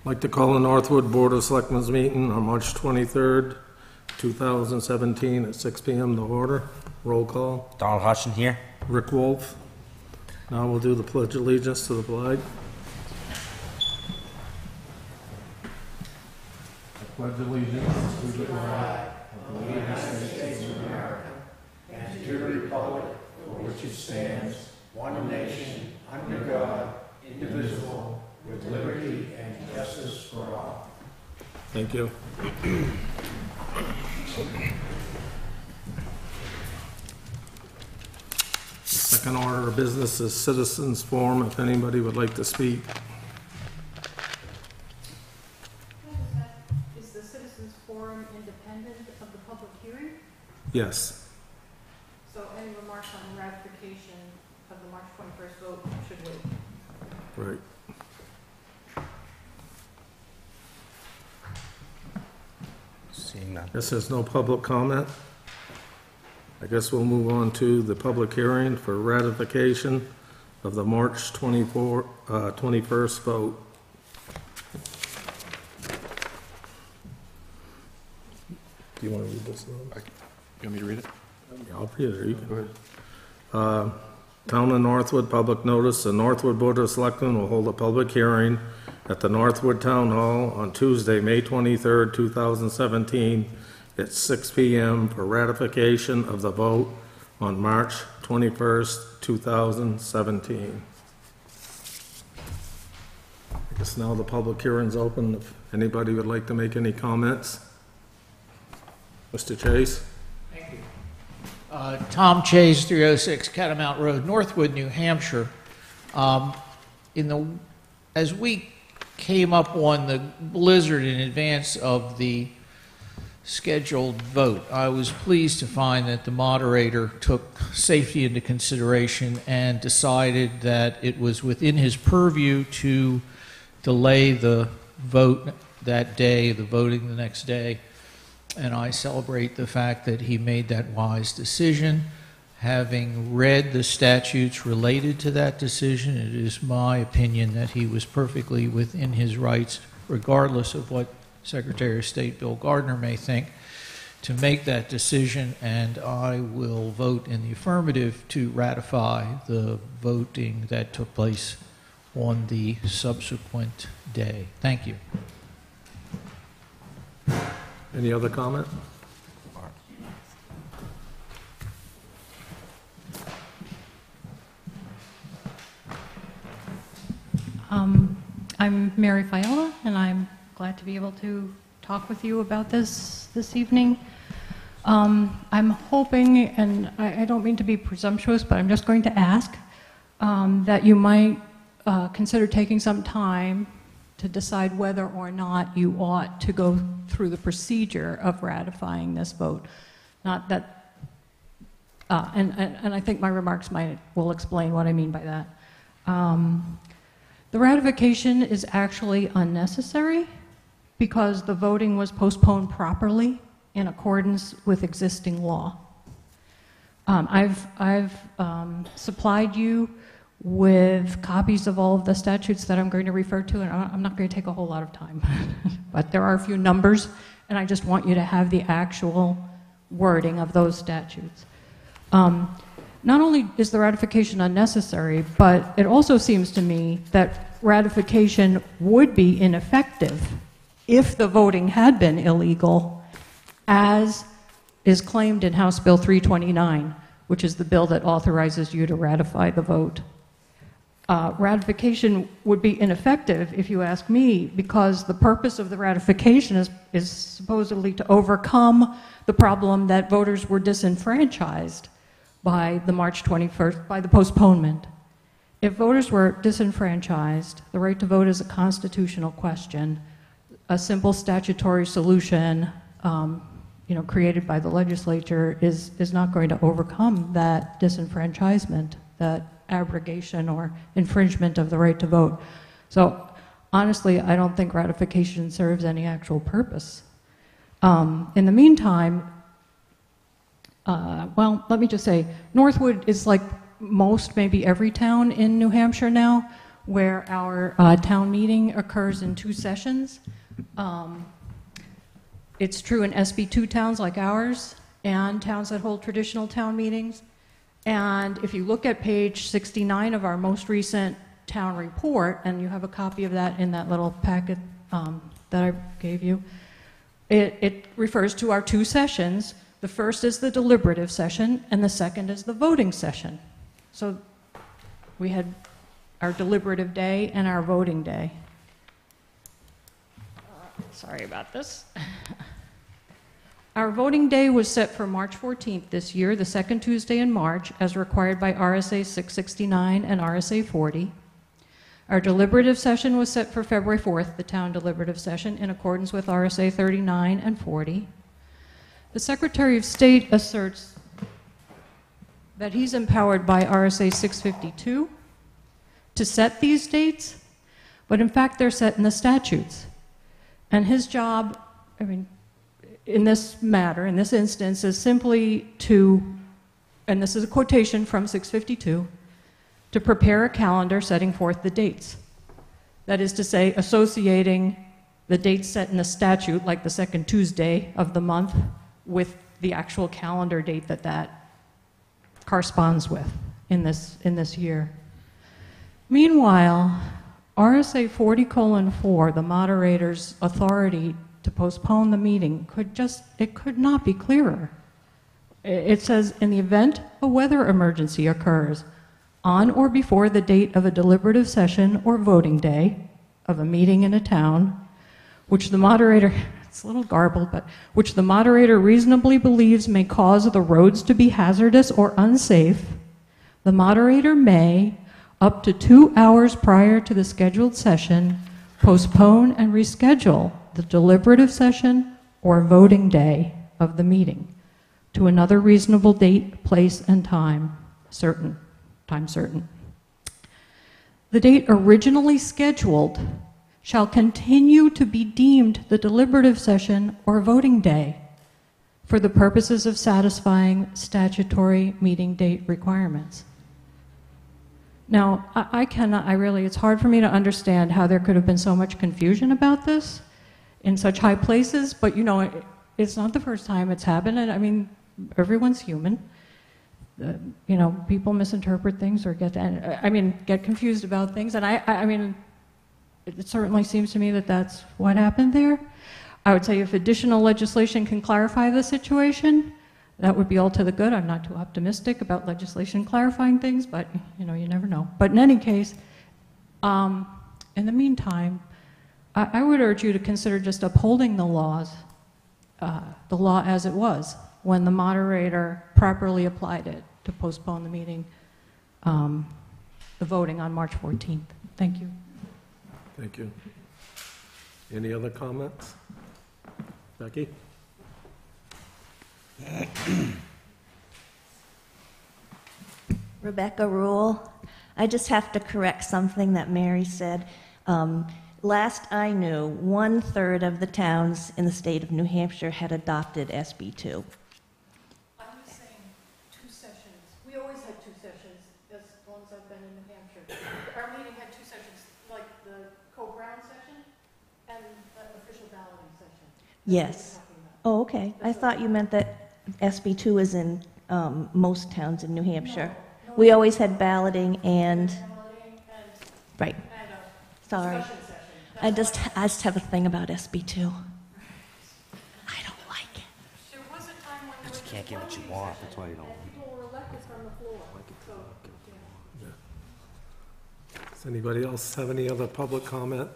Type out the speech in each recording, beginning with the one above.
I'd like to call the Northwood Board of Selectmen's meeting on March 23rd, 2017 at 6 p.m. to order. Roll call. Donald Hutchin here. Rick Wolf. Now we'll do the Pledge of Allegiance to the flag. I pledge allegiance to the flag of the United States of America and to the republic for which it stands, one nation, under God, indivisible, with liberty and justice for all. Thank you. Second order of business is citizens forum, if anybody would like to speak. Is the citizens forum independent of the public hearing? Yes. So any remarks on ratification of the March 21st vote should wait. Right. Seeing none. Guess there's no public comment. I guess we'll move on to the public hearing for ratification of the March 21st vote. Do you want to read this one? You want me to read it? Yeah, I'll read it. You can. Go ahead. Town of Northwood, public notice, the Northwood Board of Selectmen will hold a public hearing at the Northwood Town Hall on Tuesday, May 23rd, 2017, at 6 p.m. for ratification of the vote on March 21st, 2017. I guess now the public hearing's open. If anybody would like to make any comments. Mr. Chase? Thank you. Tom Chase, 306 Catamount Road, Northwood, New Hampshire. As we came up on the blizzard in advance of the scheduled vote, I was pleased to find that the moderator took safety into consideration and decided that it was within his purview to delay the vote that day, the voting the next day. And I celebrate the fact that he made that wise decision. Having read the statutes related to that decision, it is my opinion that he was perfectly within his rights, regardless of what Secretary of State Bill Gardner may think, to make that decision, and I will vote in the affirmative to ratify the voting that took place on the subsequent day. Thank you. Any other comment? I'm Mary Fiola, and I'm glad to be able to talk with you about this evening. I'm hoping, and I don't mean to be presumptuous, but I'm just going to ask that you might consider taking some time to decide whether or not you ought to go through the procedure of ratifying this vote. Not that, and I think my remarks will explain what I mean by that. The ratification is actually unnecessary because the voting was postponed properly in accordance with existing law. I've supplied you with copies of all of the statutes that I'm going to refer to, and I'm not going to take a whole lot of time, but there are a few numbers, and I just want you to have the actual wording of those statutes. Not only is the ratification unnecessary, but it also seems to me that ratification would be ineffective if the voting had been illegal, as is claimed in House Bill 329, which is the bill that authorizes you to ratify the vote. Ratification would be ineffective, if you ask me, because the purpose of the ratification is supposedly to overcome the problem that voters were disenfranchised by the March 21st, by the postponement. If voters were disenfranchised, the right to vote is a constitutional question. A simple statutory solution created by the legislature is not going to overcome that disenfranchisement, that abrogation or infringement of the right to vote. So honestly, I don't think ratification serves any actual purpose. In the meantime, well, let me just say, Northwood is like most, maybe every town in New Hampshire now, where our town meeting occurs in 2 sessions. It's true in SB2 towns like ours and towns that hold traditional town meetings. And if you look at page 69 of our most recent town report, and you have a copy of that in that little packet that I gave you, it refers to our 2 sessions. The first is the deliberative session, and the second is the voting session. So we had our deliberative day and our voting day. Sorry about this. Our voting day was set for March 14th this year, the second Tuesday in March, as required by RSA 669 and RSA 40. Our deliberative session was set for February 4th, the town deliberative session, in accordance with RSA 39 and 40. The Secretary of State asserts that he's empowered by RSA 652 to set these dates, but in fact they're set in the statutes. And his job, I mean, in this matter, in this instance, is simply to, and this is a quotation from 652, to prepare a calendar setting forth the dates. That is to say, associating the dates set in the statute, like the second Tuesday of the month, with the actual calendar date that that corresponds with in this year. Meanwhile, RSA 40:4, the moderator's authority to postpone the meeting, could not be clearer. It says, in the event a weather emergency occurs on or before the date of a deliberative session or voting day of a meeting in a town, which the moderator, it's a little garbled, but which the moderator reasonably believes may cause the roads to be hazardous or unsafe, the moderator may, up to 2 hours prior to the scheduled session, postpone and reschedule the deliberative session or voting day of the meeting to another reasonable date, place, and time certain. The date originally scheduled shall continue to be deemed the deliberative session or voting day for the purposes of satisfying statutory meeting date requirements. Now, it's hard for me to understand how there could have been so much confusion about this in such high places, but you know, it's not the first time it's happened, and I mean, everyone's human. You know, people misinterpret things or get confused about things, and I mean, it certainly seems to me that that's what happened there. I would say if additional legislation can clarify the situation, that would be all to the good. I'm not too optimistic about legislation clarifying things, but you know, you never know. But in any case, in the meantime, I would urge you to consider just upholding the law as it was when the moderator properly applied it to postpone the meeting, the voting on March 14th. Thank you. Thank you. Any other comments? Becky? Rebecca Rule. I just have to correct something that Mary said. Last I knew, 1/3 of the towns in the state of New Hampshire had adopted SB2. I'm just saying 2 sessions. We always had 2 sessions as long as I've been in New Hampshire. Our meeting had 2 sessions, like the Co-Brown session and the official balloting session. Yes. Oh, okay. I thought you meant that SB2 is in most towns in New Hampshire. No, We always had balloting and, right. And a Sorry. discussion session. I just have a thing about SB2. I don't like it. There was a time when there was You can't get what you want, that's why you don't. and people were elected from the floor. So, yeah. Does anybody else have any other public comment?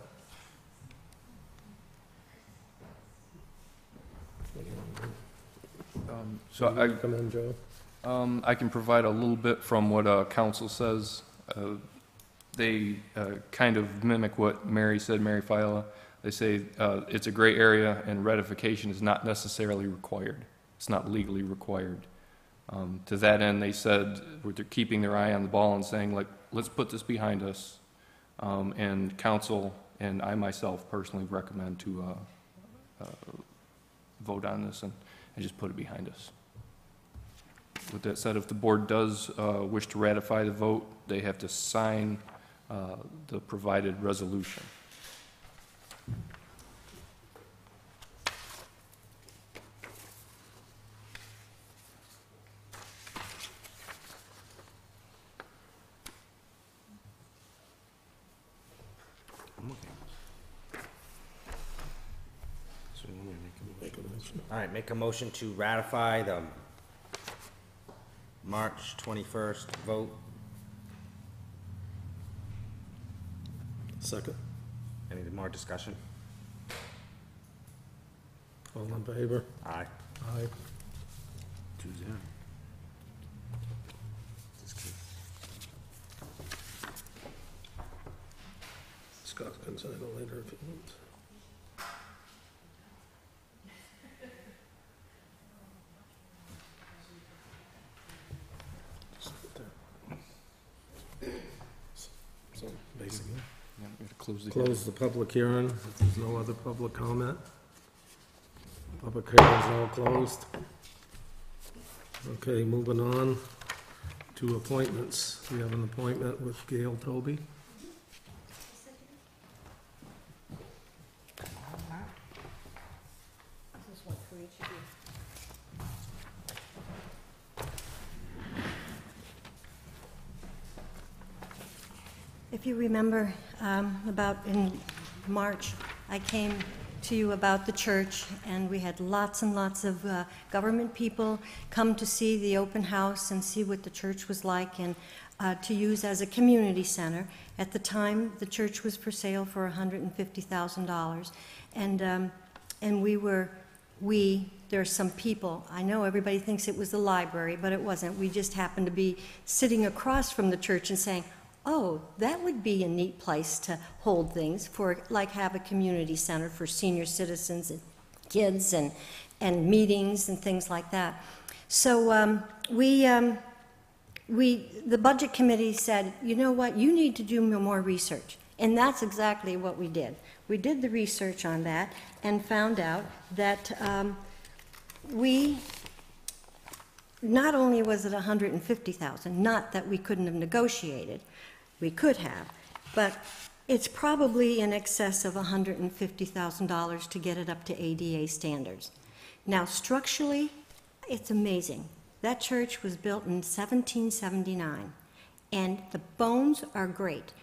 So Come in, Joe. I can provide a little bit from what council says. They kind of mimic what Mary said, Mary Fila. They say it's a gray area and ratification is not necessarily required. It's not legally required. To that end, they said they're keeping their eye on the ball and saying, like, let's put this behind us. And council and I myself personally recommend to vote on this and just put it behind us. With that said, if the board does wish to ratify the vote, they have to sign the provided resolution. So you want me to make a motion? All right, make a motion to ratify the March 21st vote. Second. Any more discussion? All in favor? Aye. Aye. 2-0. Scott can sign it later if he wants. Just put that. So basically, Yeah, we gotta close the close the public hearing. If there's no other public comment. Public hearing's all closed. Okay, moving on to appointments. We have an appointment with Gail Toby. If you remember, about in March, I came to you about the church, and we had lots and lots of government people come to see the open house and see what the church was like, and to use as a community center. At the time, the church was for sale for $150,000, and there are some people, I know everybody thinks it was the library, but it wasn't. We just happened to be sitting across from the church and saying, oh, that would be a neat place to hold things for, like have a community center for senior citizens and kids and meetings and things like that. So the budget committee said, you know what, you need to do more research. And that's exactly what we did. We did the research on that and found out that not only was it $150,000, not that we couldn't have negotiated, we could have, but it's probably in excess of $150,000 to get it up to ADA standards. Now, structurally, it's amazing. That church was built in 1779, and the bones are great.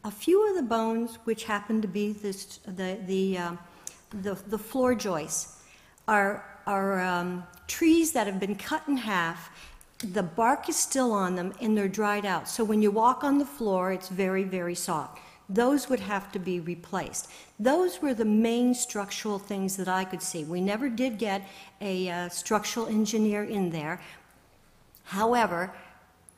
A few of the bones, which happen to be the floor joists, are trees that have been cut in half. The bark is still on them, and they're dried out. So when you walk on the floor, it's very, very soft. Those would have to be replaced. Those were the main structural things that I could see. We never did get a structural engineer in there. However,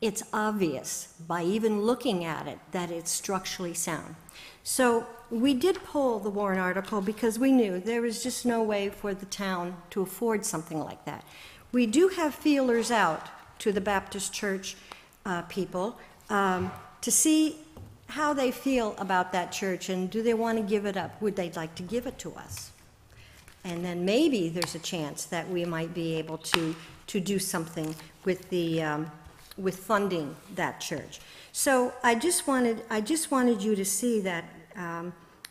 it's obvious by even looking at it that it's structurally sound. So we did pull the warrant article because we knew there was just no way for the town to afford something like that. We do have feelers out to the Baptist church people to see how they feel about that church and do they want to give it up? Would they like to give it to us? And then maybe there's a chance that we might be able to do something with the with funding that church. So I just wanted you to see that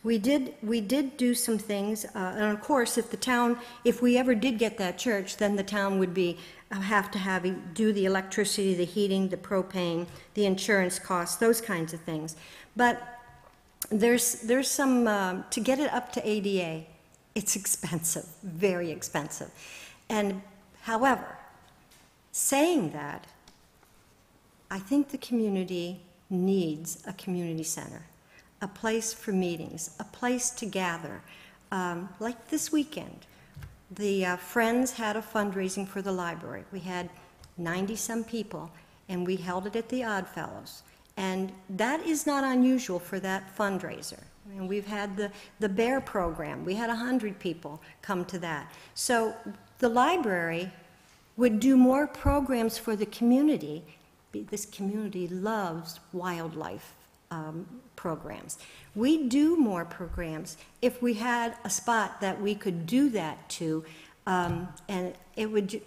we did do some things, and of course, if we ever did get that church, then the town would have to do the electricity, the heating, the propane, the insurance costs, those kinds of things. But there's some to get it up to ADA. It's expensive, very expensive. And however, saying that, I think the community needs a community center, a place for meetings, a place to gather. Like this weekend, the Friends had a fundraising for the library. We had 90-some people, and we held it at the Oddfellows. And that is not unusual for that fundraiser. And we've had the Bear program. We had 100 people come to that. So the library would do more programs for the community. This community loves wildlife programs. We do more programs if we had a spot that we could do that to, and it would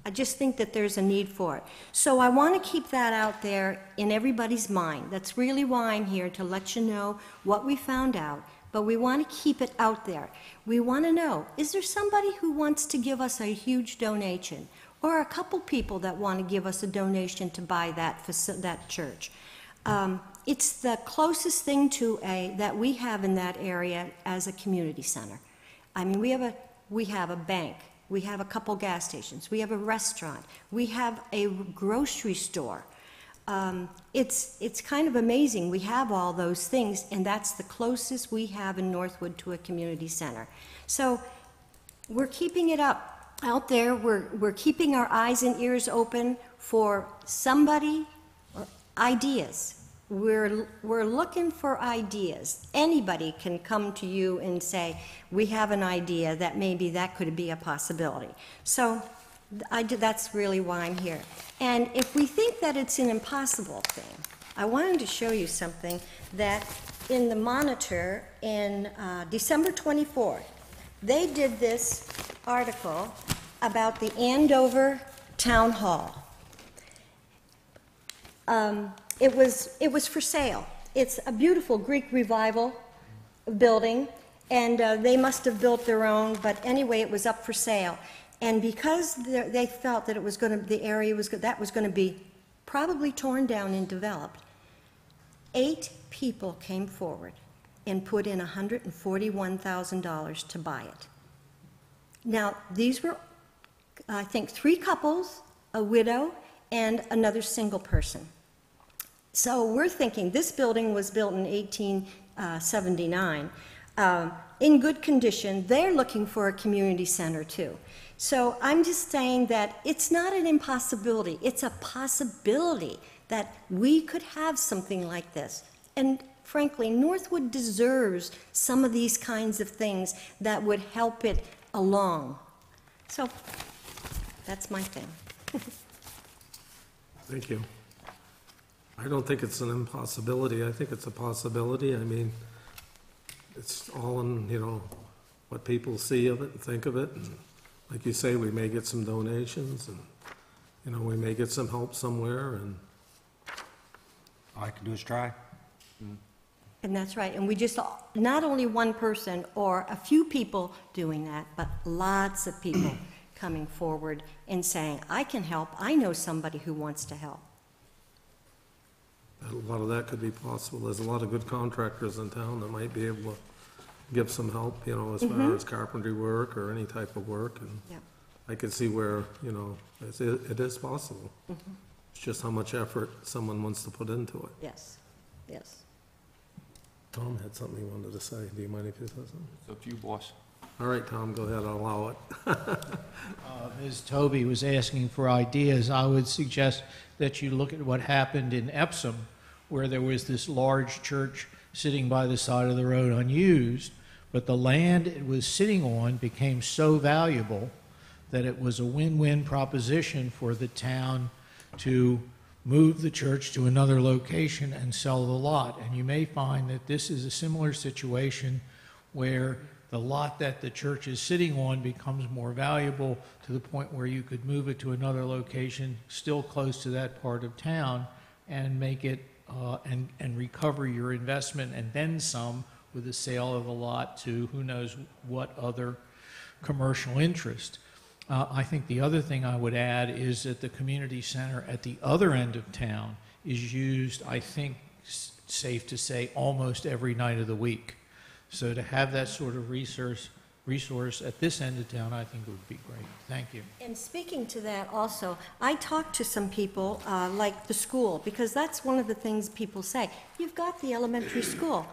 I just think that there's a need for it. So I want to keep that out there in everybody's mind. That's really why I'm here, to let you know what we found out, but we want to keep it out there. We want to know, is there somebody who wants to give us a huge donation, or a couple people that want to give us a donation to buy that church? It's the closest thing to that we have in that area as a community center. I mean, we have a bank, we have a couple gas stations, we have a restaurant, we have a grocery store. It's kind of amazing. We have all those things, and that's the closest we have in Northwood to a community center. So we're keeping it up out there. We're keeping our eyes and ears open for somebody or ideas. We're looking for ideas. Anybody can come to you and say, we have an idea that maybe that could be a possibility. So that's really why I'm here. And if we think that it's an impossible thing, I wanted to show you something that in the Monitor in December 24th, they did this article about the Andover Town Hall. It was for sale. It's a beautiful Greek Revival building, and they must have built their own, but anyway, it was up for sale. And because they felt that the area was going to be probably torn down and developed, 8 people came forward and put in $141,000 to buy it. Now, these were, I think, 3 couples, a widow, and another single person. So we're thinking this building was built in 1879, in good condition. They're looking for a community center too. So I'm just saying that it's not an impossibility. It's a possibility that we could have something like this. And frankly, Northwood deserves some of these kinds of things that would help it along. So that's my thing. Thank you. I don't think it's an impossibility. I think it's a possibility. I mean, it's all in, what people see of it and think of it. And like you say, we may get some donations and, we may get some help somewhere, and All I can do is try. And that's right. And we just, not only one person or a few people doing that, but lots of people coming forward and saying, I can help. I know somebody who wants to help. a lot of that could be possible. There's a lot of good contractors in town that might be able to give some help, as far as carpentry work or any type of work. And Yep. I could see where, it is possible. It's just how much effort someone wants to put into it. Yes, yes. Tom had something he wanted to say. Do you mind if you say something? It's up to you, boss. All right, Tom, go ahead, I'll allow it. Ms. Toby was asking for ideas. I would suggest that you look at what happened in Epsom, where there was this large church sitting by the side of the road unused, but the land it was sitting on became so valuable that it was a win-win proposition for the town to move the church to another location and sell the lot. And you may find that this is a similar situation where the lot that the church is sitting on becomes more valuable to the point where you could move it to another location still close to that part of town and make it and recover your investment and then some with the sale of the lot to who knows what other commercial interest. I think the other thing I would add is that the community center at the other end of town is used, I think, safe to say, almost every night of the week. So to have that sort of resource at this end of town, I think would be great. Thank you. And speaking to that also, I talked to some people, like the school, because that's one of the things people say. You've got the elementary school.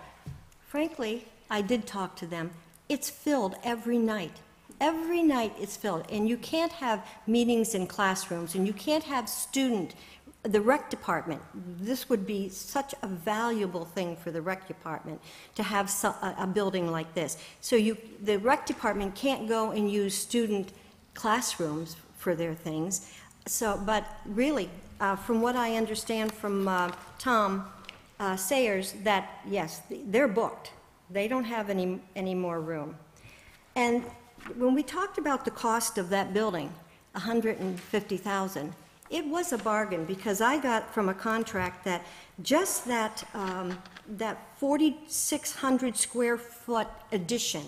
Frankly, I did talk to them. It's filled every night. Every night it's filled. And you can't have meetings in classrooms, and you can't have the rec department. This would be such a valuable thing for the rec department to have a building like this. So the rec department can't go and use student classrooms for their things. So, but really, from what I understand from Tom Sayers, that yes, they're booked. They don't have any more room. And when we talked about the cost of that building, $150,000. It was a bargain, because I got from a contract that just that 4,600 square foot addition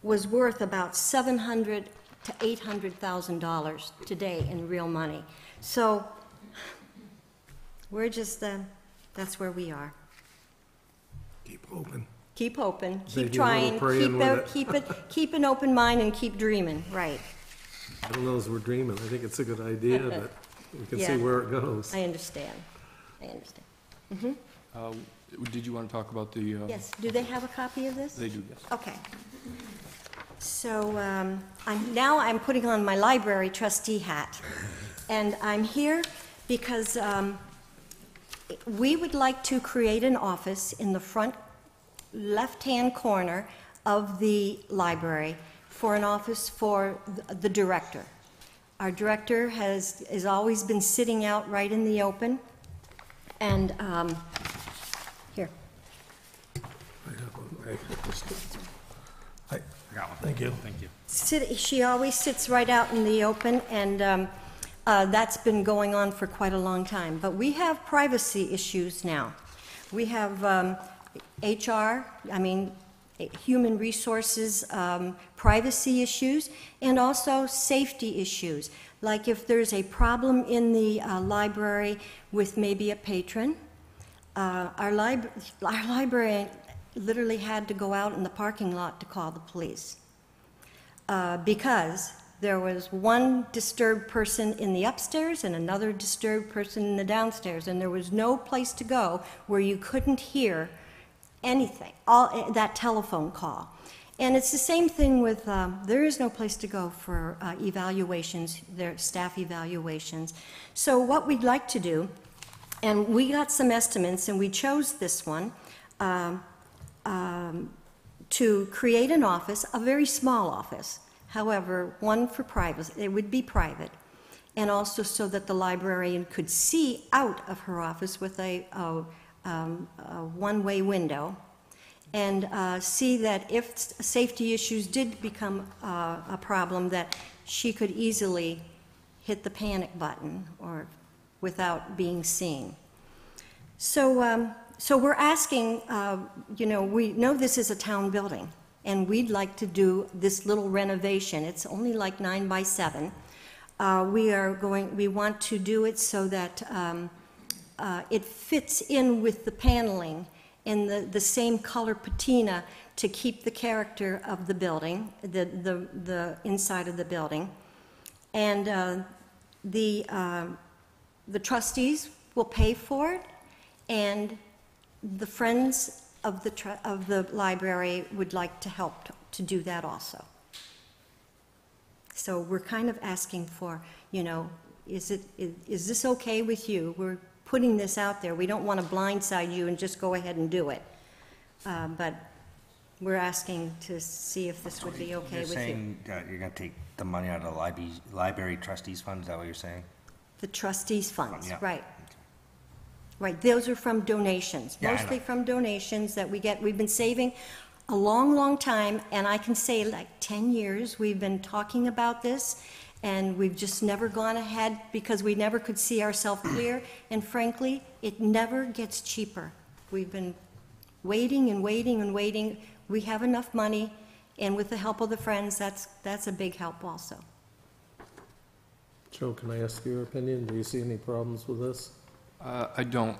was worth about $700,000 to $800,000 today in real money. So we're just, that's where we are. Keep open. Keep open, Maybe keep a trying, little praying with keep an open mind and keep dreaming, right. I don't know as we're dreaming. I think it's a good idea, but we can see Yeah. where it goes. I understand. Did you want to talk about the? Yes, do they have a copy of this? They do, yes. Okay. So I'm putting on my library trustee hat, and I'm here because we would like to create an office in the front left-hand corner of the library for an office for the director. Our director has always been sitting out right in the open, and here. Thank you. She always sits right out in the open, and that's been going on for quite a long time. But we have privacy issues now. We have HR, human resources, privacy issues, and also safety issues. Like if there's a problem in the library with maybe a patron, our library literally had to go out in the parking lot to call the police because there was one disturbed person in the upstairs and another disturbed person in the downstairs, and there was no place to go where you couldn't hear anything, that telephone call. And it's the same thing with, there is no place to go for evaluations, their staff evaluations. So what we'd like to do, and we got some estimates, and we chose this one, to create an office, a very small office, however, one for privacy, it would be private, and also so that the librarian could see out of her office with a one-way window, and see that if safety issues did become a problem, that she could easily hit the panic button or without being seen. So we're asking, we know this is a town building, and we'd like to do this little renovation. It's only like 9 by 7. We want to do it so that it fits in with the paneling in the same color patina to keep the character of the building, the inside of the building. And the trustees will pay for it, and the Friends of the library would like to help to do that also. So we're kind of asking for, is this okay with you? We're putting this out there. We don't want to blindside you and just go ahead and do it. But we're asking to see if this would be okay with you. You're saying you're going to take the money out of the library trustees fund, is that what you're saying? The trustees' funds, Yeah. right. Right, those are from donations, Yeah, I mostly know. from donations that we get. We've been saving a long, long time, and I can say like 10 years we've been talking about this, and we've just never gone ahead because we never could see ourselves clear, and frankly, it never gets cheaper. We've been waiting and waiting and waiting. We have enough money, and with the help of the Friends, that's a big help also. Joe, can I ask your opinion? Do you see any problems with this? I don't.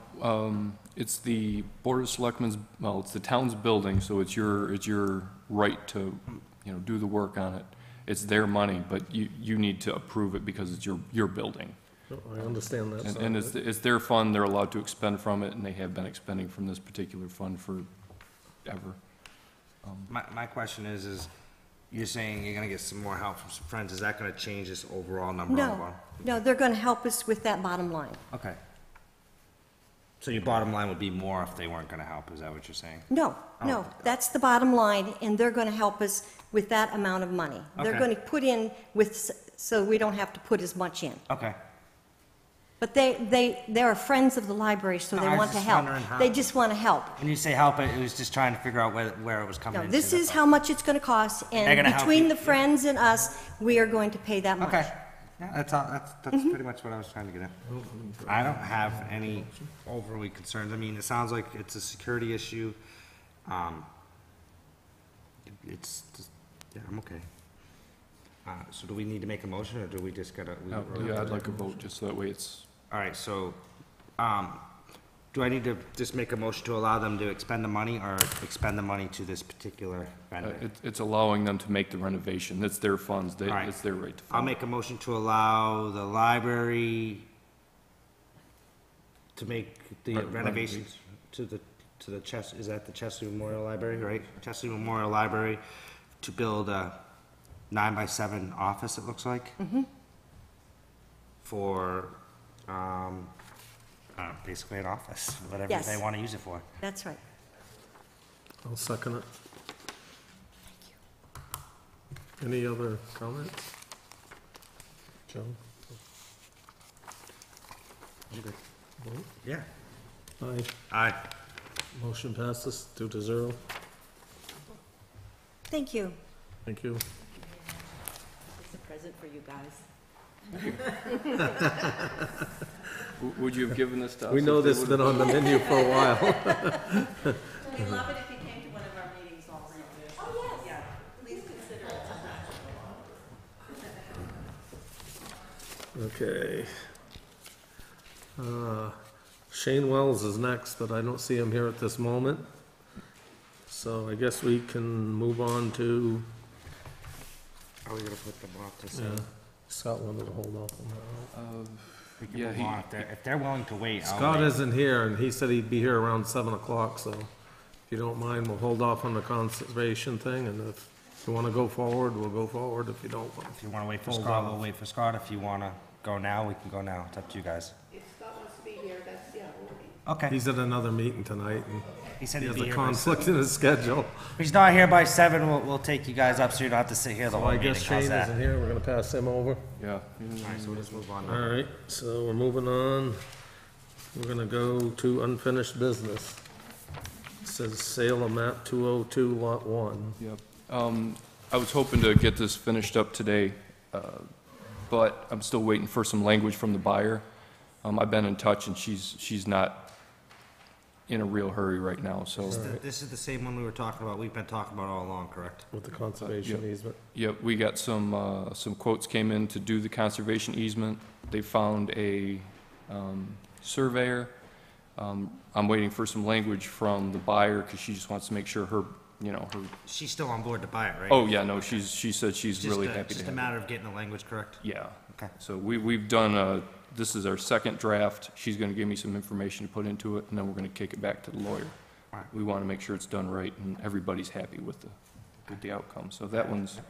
It's the Board of Selectmen's, well, it's the town's building, so it's your right to, do the work on it. It's their money, but you need to approve it because it's your building. No, I understand that. side And of it. it's their fund, they're allowed to expend from it, and they have been expending from this particular fund forever. My question is you're saying you're gonna get some more help from some friends, is that gonna change this overall number? No, they're going to help us with that bottom line. Okay. So your bottom line would be more if they weren't gonna help, is that what you're saying? No, that's the bottom line, and they're going to help us with that amount of money. They're Okay. going to put in so we don't have to put as much in. Okay. But they are friends of the library, so No, they I was want to just help. wondering how- They just want to help. When you say help, it was just trying to figure out where it was coming No, into. this is that's how all. much it's going to cost, They're and gonna help between you. the Friends and us, we are going to pay that much. Okay. Yeah, that's all, that's pretty much what I was trying to get at. I don't have any overly concerns. I mean, it sounds like it's a security issue. It's just, yeah, I'm okay. So do we need to make a motion, or do we just gotta? Yeah, I'd like a vote, just so that way it's, All right, so, do I need to just make a motion to allow them to expend the money, or expend the money to this particular vendor? it's allowing them to make the renovation. That's their funds. All right. It's their right to I'll fund. make a motion to allow the library to make the renovations to the Chester, is that the Chester Memorial Library, right? Chester Memorial Library to build a 9x7 office, it looks like. For, basically an office, whatever Yes. they want to use it for. That's right. I'll second it. Any other comments? Joe? You good? Vote? Yeah. Aye. Aye. Motion passes 2-0. Thank you. Thank you. It's a present for you guys. Would you have given this to us? We know if they this has would've- been on the menu for a while. We'd love it if you came to one of our meetings also. Oh, yes. Yeah, please consider it. Okay. Shane Wells is next, but I don't see him here at this moment. So I guess we can move on to, Are we gonna put them off to yeah, see? Scott wanted to hold off on We can Yeah, move he- on. If they're willing to wait, that. I'll Scott wait. isn't here, and he said he'd be here around 7 o'clock, so if you don't mind, we'll hold off on the conservation thing, and if you want to go forward, we'll go forward. If you don't, If you wanna wait for Hold Scott, off. we'll wait for Scott. If you wanna go now, we can go now. It's up to you guys. If Scott wants to be here, that's, yeah, we'll be. Okay. he's at another meeting tonight, and He said he he'd has be a here by conflict in his schedule. If he's not here by 7, we'll take you guys up so you don't have to sit here the So whole I meeting. guess How's Shane that? isn't here, we're gonna pass him over. Yeah. Alright, so we'll just move on All now. right, so we're moving on. We're gonna go to unfinished business. It says sale of map 202, lot 1. Yep. I was hoping to get this finished up today, but I'm still waiting for some language from the buyer. I've been in touch, and she's not in a real hurry right now, so. This is the same one we were talking about, we've been talking about all along, correct? With the conservation Yep. easement. Yep, we got some quotes came in to do the conservation easement. They found a surveyor. I'm waiting for some language from the buyer, because she just wants to make sure her. She's still on board to buy it, right? Oh, yeah, no, she said she's Just really a- happy to Just a have it. matter of getting the language correct? Yeah. Okay. So we've done, this is our second draft. She's gonna give me some information to put into it, and then we're gonna kick it back to the lawyer. All right. We wanna make sure it's done right, and everybody's happy with the outcome. So that one's.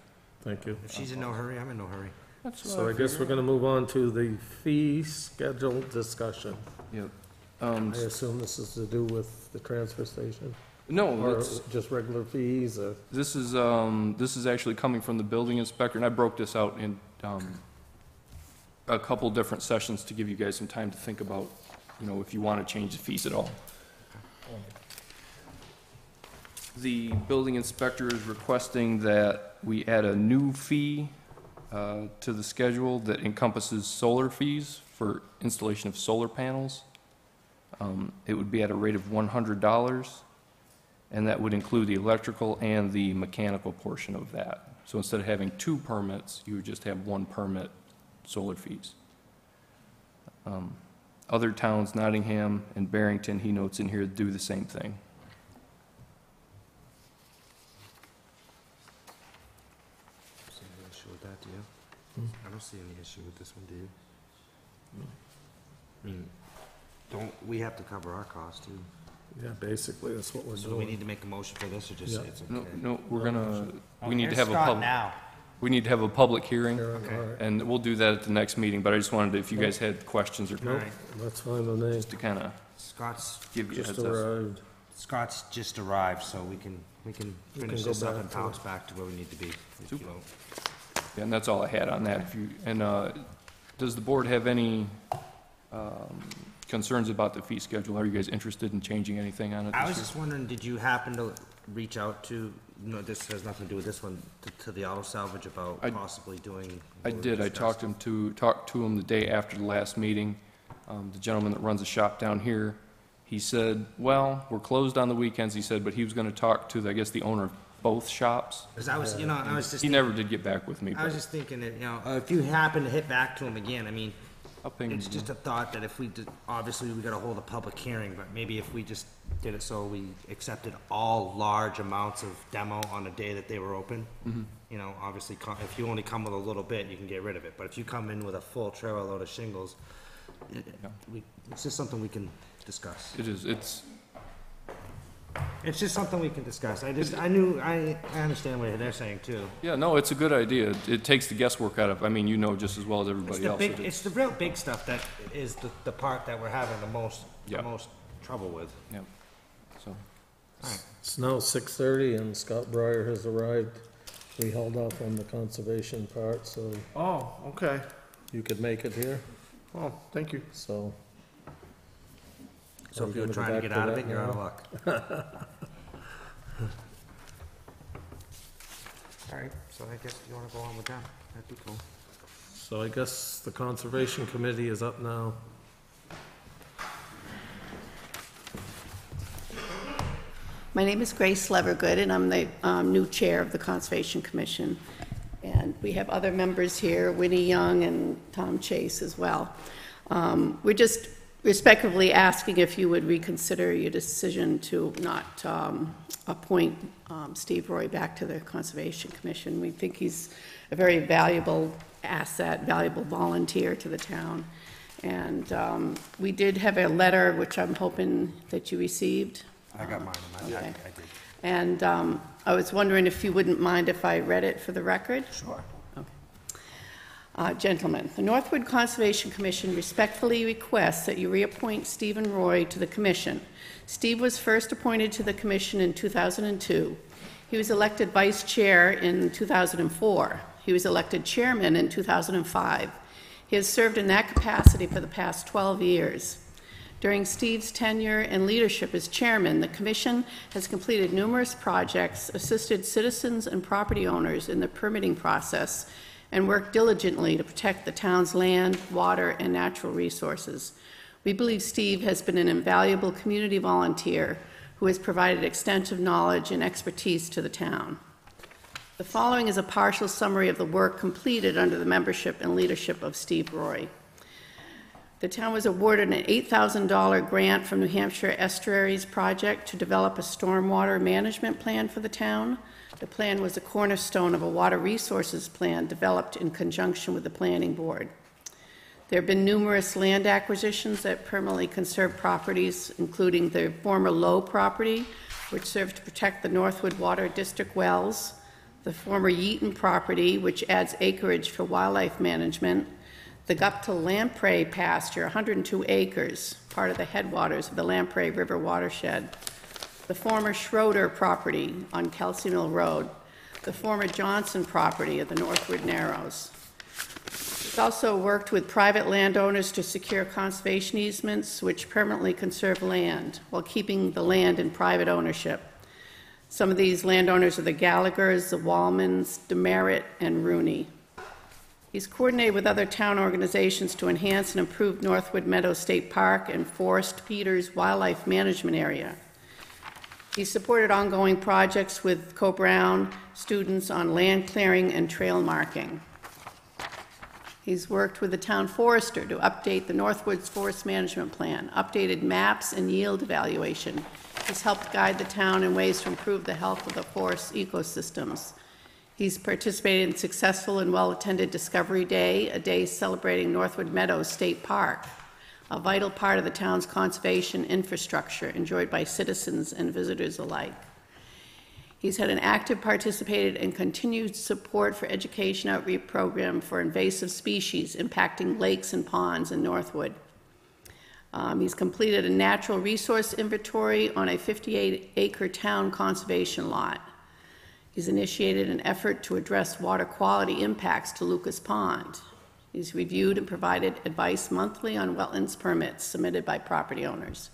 Thank you. If she's in no hurry, I'm in no hurry. So I guess we're gonna move on to the fee schedule discussion. Yep. I assume this is to do with the transfer station? No, Or it's, just regular fees, or? this is actually coming from the building inspector, and I broke this out in, a couple different sessions to give you guys some time to think about, if you wanna change the fees at all. The building inspector is requesting that we add a new fee to the schedule that encompasses solar fees for installation of solar panels. It would be at a rate of $100, and that would include the electrical and the mechanical portion of that. So instead of having 2 permits, you would just have 1 permit solar fees. Other towns, Nottingham and Barrington, he notes in here, do the same thing. See any issue with that, do you? I don't see any issue with this one, do you? I mean, don't, we have to cover our costs too. Yeah, basically, that's what we're So do we doing. need to make a motion for this, or just Yeah. say it's okay? No, we're gonna, Oh, we need to here's have a Scott public, now. we need to have a public hearing, All right. and we'll do that at the next meeting, but I just wanted to, if you guys had questions or Nope, Alright. that's fine with me. just to kinda Scott's, give you a Just heads up. arrived. Scott's just arrived, so we can finish go this up back and to bounce back to where we need to be. if you Super. don't. Yeah, and that's all I had on that. If you, and, does the board have any, concerns about the fee schedule? Are you guys interested in changing anything on it I this was year? just wondering, did you happen to reach out to no, this has nothing to do with this one, to the auto salvage about possibly doing? I did. I talked to him the day after the last meeting. The gentleman that runs the shop down here, he said, well, we're closed on the weekends, he said, but he was gonna talk to, I guess, the owner of both shops. Because I was, I was just. He never did get back with me. I was just thinking that, if you happen to hit back to him again, I mean, I'll ping him it's just a thought that if we did, obviously, we gotta hold a public hearing, but maybe if we just did it so we accepted all large amounts of demo on the day that they were open. Obviously, if you only come with a little bit, you can get rid of it, but if you come in with a full trailer load of shingles, it's just something we can discuss. It is, It's just something we can discuss. I understand what they're saying too. yeah, no, it's a good idea. It takes the guesswork out of, I mean, you know just as well as everybody else. It's the real big stuff that is the part that we're having the most trouble with. Yeah, so. It's now 6:30 and Scott Breyer has arrived. We held off on the conservation part, so Oh, okay. you could make it here, Oh, thank you. so. So Are if we you're gonna go trying to back get to out of that it, you're out of now? luck. All right, so I guess you wanna go on with that, that'd be cool. So I guess the Conservation Committee is up now. My name is Grace Levergood, and I'm the new chair of the Conservation Commission. And we have other members here, Winnie Young and Tom Chase as well. We're just respectfully asking if you would reconsider your decision to not appoint Steve Roy back to the Conservation Commission. We think he's a very valuable asset, valuable volunteer to the town. And we did have a letter, which I'm hoping that you received. I got mine in my Okay. packet, I did. And I was wondering if you wouldn't mind if I read it for the record? Sure. Gentlemen, the Northwood Conservation Commission respectfully requests that you reappoint Stephen Roy to the commission. Steve was first appointed to the commission in 2002. He was elected vice chair in 2004. He was elected chairman in 2005. He has served in that capacity for the past 12 years. During Steve's tenure and leadership as chairman, the commission has completed numerous projects, assisted citizens and property owners in the permitting process, and worked diligently to protect the town's land, water, and natural resources. We believe Steve has been an invaluable community volunteer who has provided extensive knowledge and expertise to the town. The following is a partial summary of the work completed under the membership and leadership of Steve Roy. The town was awarded an $8,000 grant from New Hampshire Estuaries Project to develop a stormwater management plan for the town. The plan was a cornerstone of a water resources plan developed in conjunction with the planning board. There have been numerous land acquisitions that permanently conserve properties, including the former Low property, which served to protect the Northwood Water District wells, the former Yeaton property, which adds acreage for wildlife management, the Gupta Lamprey pasture, 102 acres, part of the headwaters of the Lamprey River watershed, the former Schroeder property on Kelsey Mill Road, the former Johnson property of the Northwood Narrows. It's also worked with private landowners to secure conservation easements which permanently conserve land while keeping the land in private ownership. Some of these landowners are the Gallaghers, the Wallmans, Demerit, and Rooney. He's coordinated with other town organizations to enhance and improve Northwood Meadow State Park and Forest Peters Wildlife Management Area. He's supported ongoing projects with Co-Brown students on land clearing and trail marking. He's worked with the town forester to update the Northwoods Forest Management Plan, updated maps and yield evaluation. He's helped guide the town in ways to improve the health of the forest ecosystems. He's participated in successful and well-attended Discovery Day, a day celebrating Northwood Meadows State Park, a vital part of the town's conservation infrastructure enjoyed by citizens and visitors alike. He's had an active participated and continued support for education outreach program for invasive species impacting lakes and ponds in Northwood. He's completed a natural resource inventory on a 58-acre town conservation lot. He's initiated an effort to address water quality impacts to Lucas Pond. He's reviewed and provided advice monthly on wetlands permits submitted by property owners.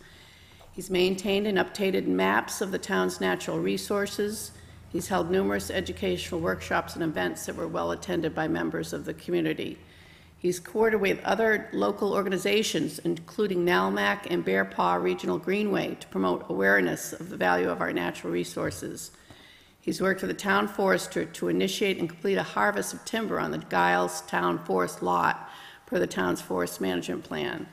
He's maintained and updated maps of the town's natural resources. He's held numerous educational workshops and events that were well attended by members of the community. He's coordinated with other local organizations, including NALMAC and Bear Paw Regional Greenway, to promote awareness of the value of our natural resources. He's worked with the town forester to initiate and complete a harvest of timber on the Giles Town Forest lot per the town's forest management plan.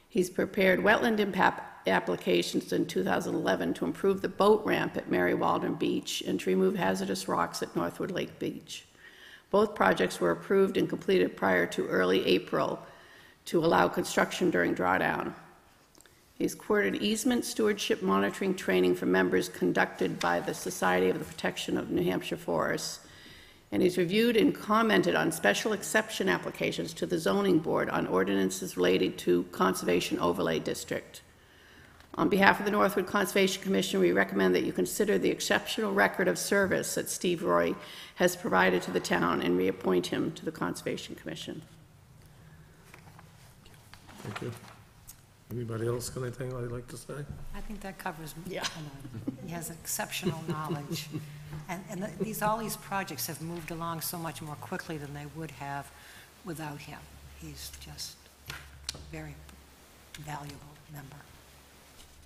He's prepared wetland impact applications in 2011 to improve the boat ramp at Mary Waldron Beach and to remove hazardous rocks at Northwood Lake Beach. Both projects were approved and completed prior to early April to allow construction during drawdown. He's coordinated easement stewardship monitoring training for members conducted by the Society of the Protection of New Hampshire Forests. And he's reviewed and commented on special exception applications to the zoning board on ordinances related to Conservation Overlay District. On behalf of the Northwood Conservation Commission, we recommend that you consider the exceptional record of service that Steve Roy has provided to the town and reappoint him to the Conservation Commission. Thank you. Anybody else got anything they'd like to say? I think that covers, he has exceptional knowledge. And all these projects have moved along so much more quickly than they would have without him. He's just a very valuable member.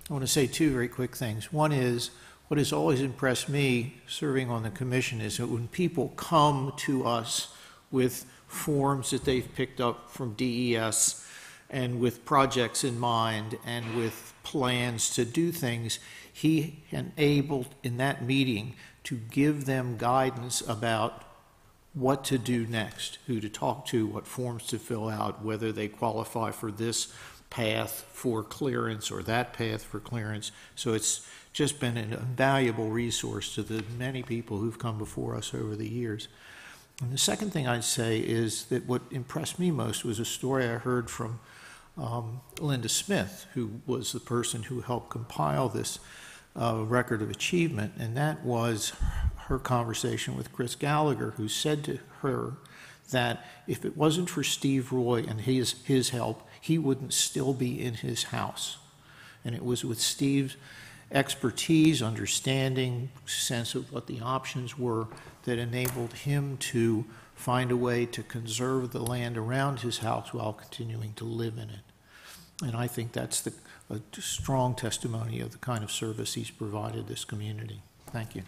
I want to say two very quick things. One is, what has always impressed me serving on the commission is that when people come to us with forms that they've picked up from DES and with projects in mind and with plans to do things, he enabled in that meeting to give them guidance about what to do next, who to talk to, what forms to fill out, whether they qualify for this path for clearance or that path for clearance. So it's just been an invaluable resource to the many people who've come before us over the years. And the second thing I'd say is that what impressed me most was a story I heard from Linda Smith, who was the person who helped compile this record of achievement, and that was her conversation with Chris Gallagher, who said to her that if it wasn't for Steve Roy and his help, he wouldn't still be in his house. And it was with Steve's expertise, understanding, sense of what the options were that enabled him to find a way to conserve the land around his house while continuing to live in it. And I think that's a strong testimony of the kind of service he's provided this community. Thank you.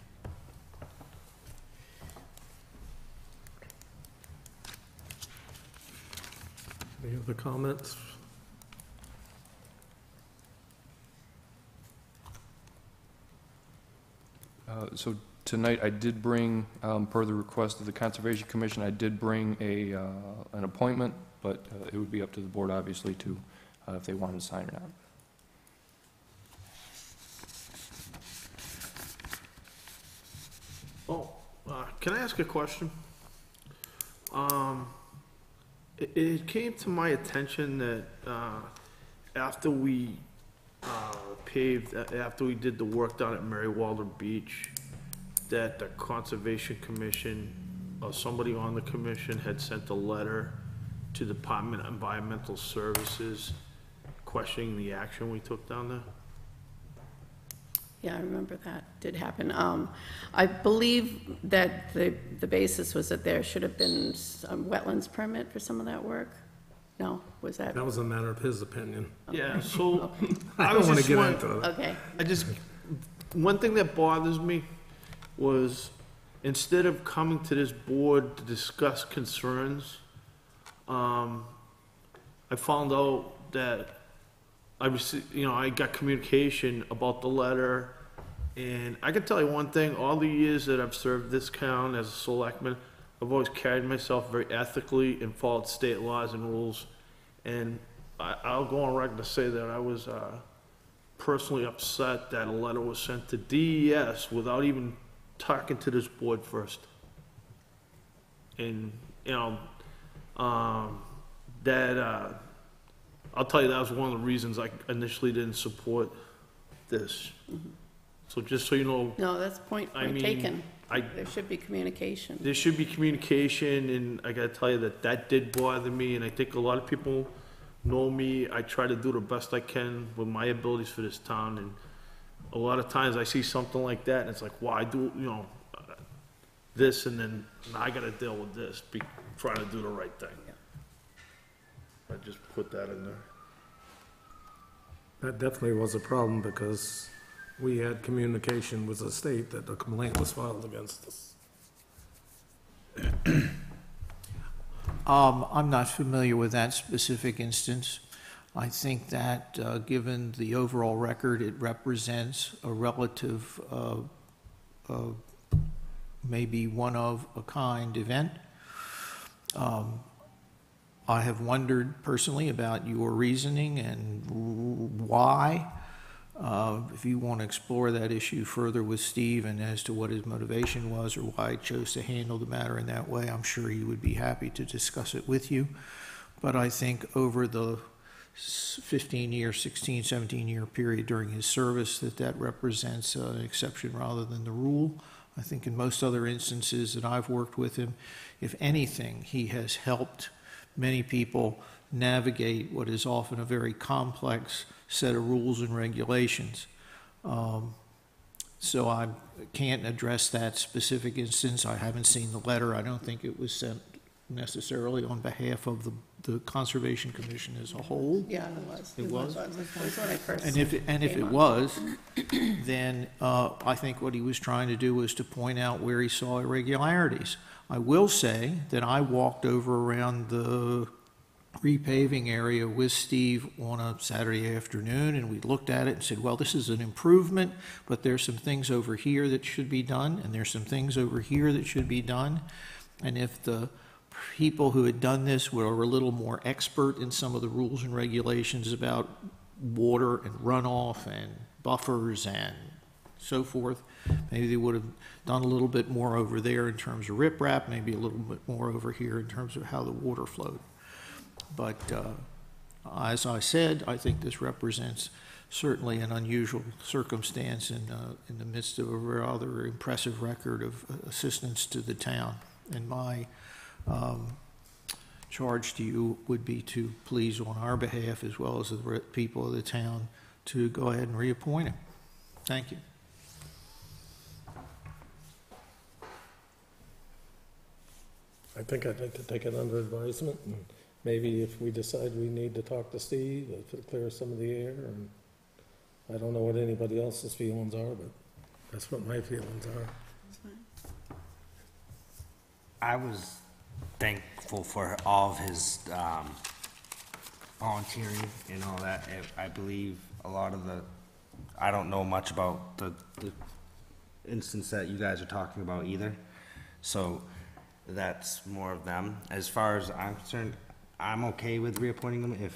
Any other comments? So tonight I did bring, per the request of the Conservation Commission, I did bring an appointment, but it would be up to the board, obviously, to if they wanted to sign or not. Can I ask a question? It came to my attention that after we after we did the work down at Mary Waldron Beach, that the Conservation Commission or somebody on the commission had sent a letter to the Department of Environmental Services questioning the action we took down there. Yeah, I remember that did happen. I believe that the basis was that there should have been some wetlands permit for some of that work. No, was that? That was a matter of his opinion. Yeah, so Okay. I don't want to get into that. Okay. One thing that bothers me was instead of coming to this board to discuss concerns, I found out that I got communication about the letter, and I can tell you one thing, all the years that I've served this town as a selectman, I've always carried myself very ethically and followed state laws and rules, and I'll go on record to say that I was personally upset that a letter was sent to DES without even talking to this board first. And, I'll tell you, that was one of the reasons I initially didn't support this. Mm-hmm. So just so you know. No, that's point taken. There should be communication. There should be communication, and I gotta tell you that did bother me, and I think a lot of people know me. I try to do the best I can with my abilities for this town, and a lot of times I see something like that, and it's like, wow, this, and then I gotta deal with this, trying to do the right thing. I just put that in there. That definitely was a problem because we had communication with the state that a complaint was filed against us. I'm not familiar with that specific instance. I think that, given the overall record, it represents a relative, maybe one-of-a-kind event. I have wondered personally about your reasoning and why. If you want to explore that issue further with Steve and as to what his motivation was or why he chose to handle the matter in that way, I'm sure he would be happy to discuss it with you. But I think over the 15-year, 16, 17-year period during his service that represents an exception rather than the rule. I think in most other instances that I've worked with him, if anything, he has helped many people navigate what is often a very complex set of rules and regulations. So I can't address that specific instance. I haven't seen the letter. I don't think it was sent necessarily on behalf of the Conservation Commission as a whole. Yeah, it was. It was? It was when I first And if it came on. was, then I think what he was trying to do was to point out where he saw irregularities. I will say that I walked over around the repaving area with Steve on a Saturday afternoon, and we looked at it and said, well, this is an improvement, but there's some things over here that should be done, and there's some things over here that should be done. And if the people who had done this were a little more expert in some of the rules and regulations about water and runoff and buffers and so forth, maybe they would have done a little bit more over there in terms of riprap, maybe a little bit more over here in terms of how the water flowed. But as I said, I think this represents certainly an unusual circumstance in the midst of a rather impressive record of assistance to the town. And my charge to you would be to please, on our behalf, as well as the people of the town, to go ahead and reappoint him. Thank you. I think I'd like to take it under advisement, and maybe if we decide we need to talk to Steve, to clear some of the air, and I don't know what anybody else's feelings are, but that's what my feelings are. I was thankful for all of his volunteering and all that. I believe a lot of I don't know much about the instance that you guys are talking about either. So that's more of them. As far as I'm concerned, I'm okay with reappointing them if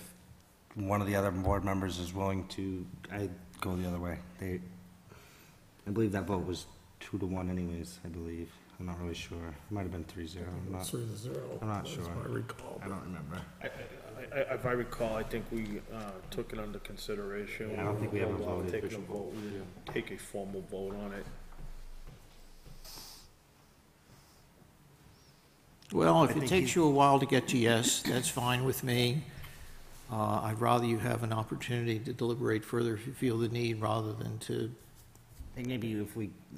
one of the other board members is willing to. I go the other way. I believe that vote was 2-1 anyways, I believe. I'm not really sure. It might have been 3-0. I'm not 3-0. I'm not sure. That's my recall. I don't remember. If I recall, I think we took it under consideration. Yeah, I don't think we ever voted. Taking a vote, we didn't take a formal vote on it. Well, if it takes you a while to get to yes, that's fine with me. I'd rather you have an opportunity to deliberate further if you feel the need, rather than to. I think maybe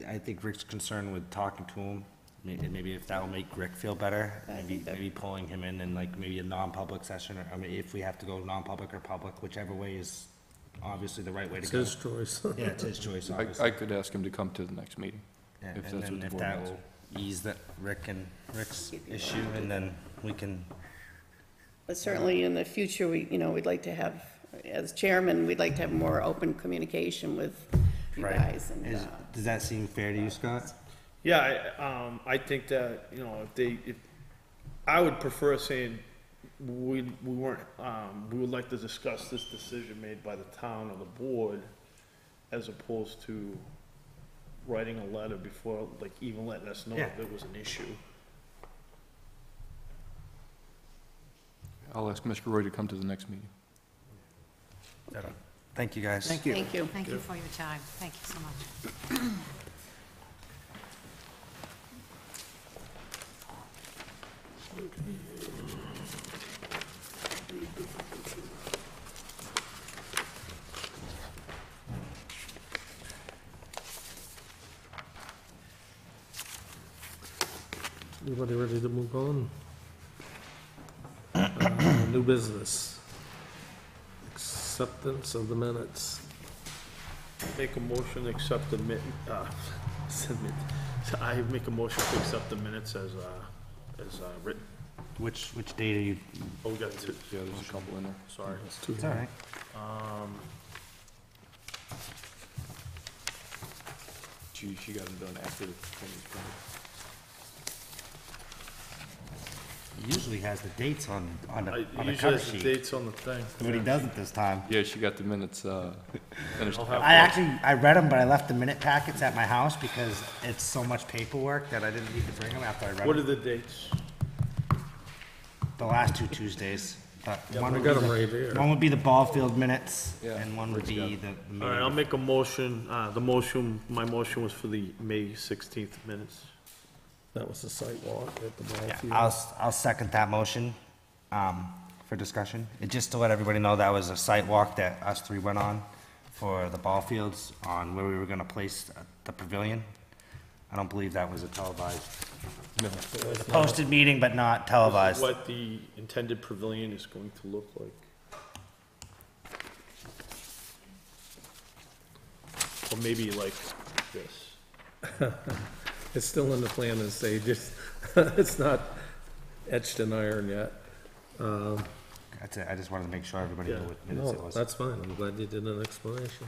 I think Rick's concerned with talking to him, maybe if that will make Rick feel better, maybe pulling him in like maybe a non-public session, or I mean, if we have to go non-public or public, whichever way is obviously the right way to go. It's his choice. Yeah, it's his choice, obviously. I could ask him to come to the next meeting, Yeah, if and that's then what the if board that wants. will ease that Rick's issue, and then we can. But certainly in the future, we'd like to have, as chairman, we'd like to have more open communication with you Right. guys. And, Does that seem fair to you, Scott? Yeah, I think that, if I would prefer saying we weren't, we would like to discuss this decision made by the town or the board, as opposed to writing a letter before, like, even letting us know Yeah. if there was an issue. I'll ask Mr. Roy to come to the next meeting. Thank you, guys. Thank you. Thank you. Thank you for your time. Thank you so much. Everybody ready to move on? New business. Acceptance of the minutes. Make a motion to accept the I make a motion to accept the minutes as written. Which date are you? Oh, we got two. Yeah, there's a couple in there. Sorry. It's all right. She got them done after the thing was printed. He usually has the dates on the Usually cover has the sheet, dates on the thing. but he doesn't this time. Yeah, she got the minutes, finished. I read them, but I left the minute packets at my house because it's so much paperwork that I didn't need to bring them after I read What are them. the dates? The last two Tuesdays. But Yeah, one we would got be 'em the- right here. One would be the ball field minutes, Yeah, and one would be the meeting. All right, I'll make a motion, my motion was for the May 16th minutes. That was the site walk at the ball Yeah, field. I'll second that motion, for discussion. And just to let everybody know, that was a site walk that us three went on for the ball fields on where we were gonna place the pavilion. I don't believe that was a televised. No. It was a posted meeting, but not televised. What the intended pavilion is going to look like. Or maybe like this. It's still in the planning stages. It's not etched in iron yet. That's it, I just wanted to make sure everybody knew Yeah. what minutes it No, was. that's fine. I'm glad you did an explanation.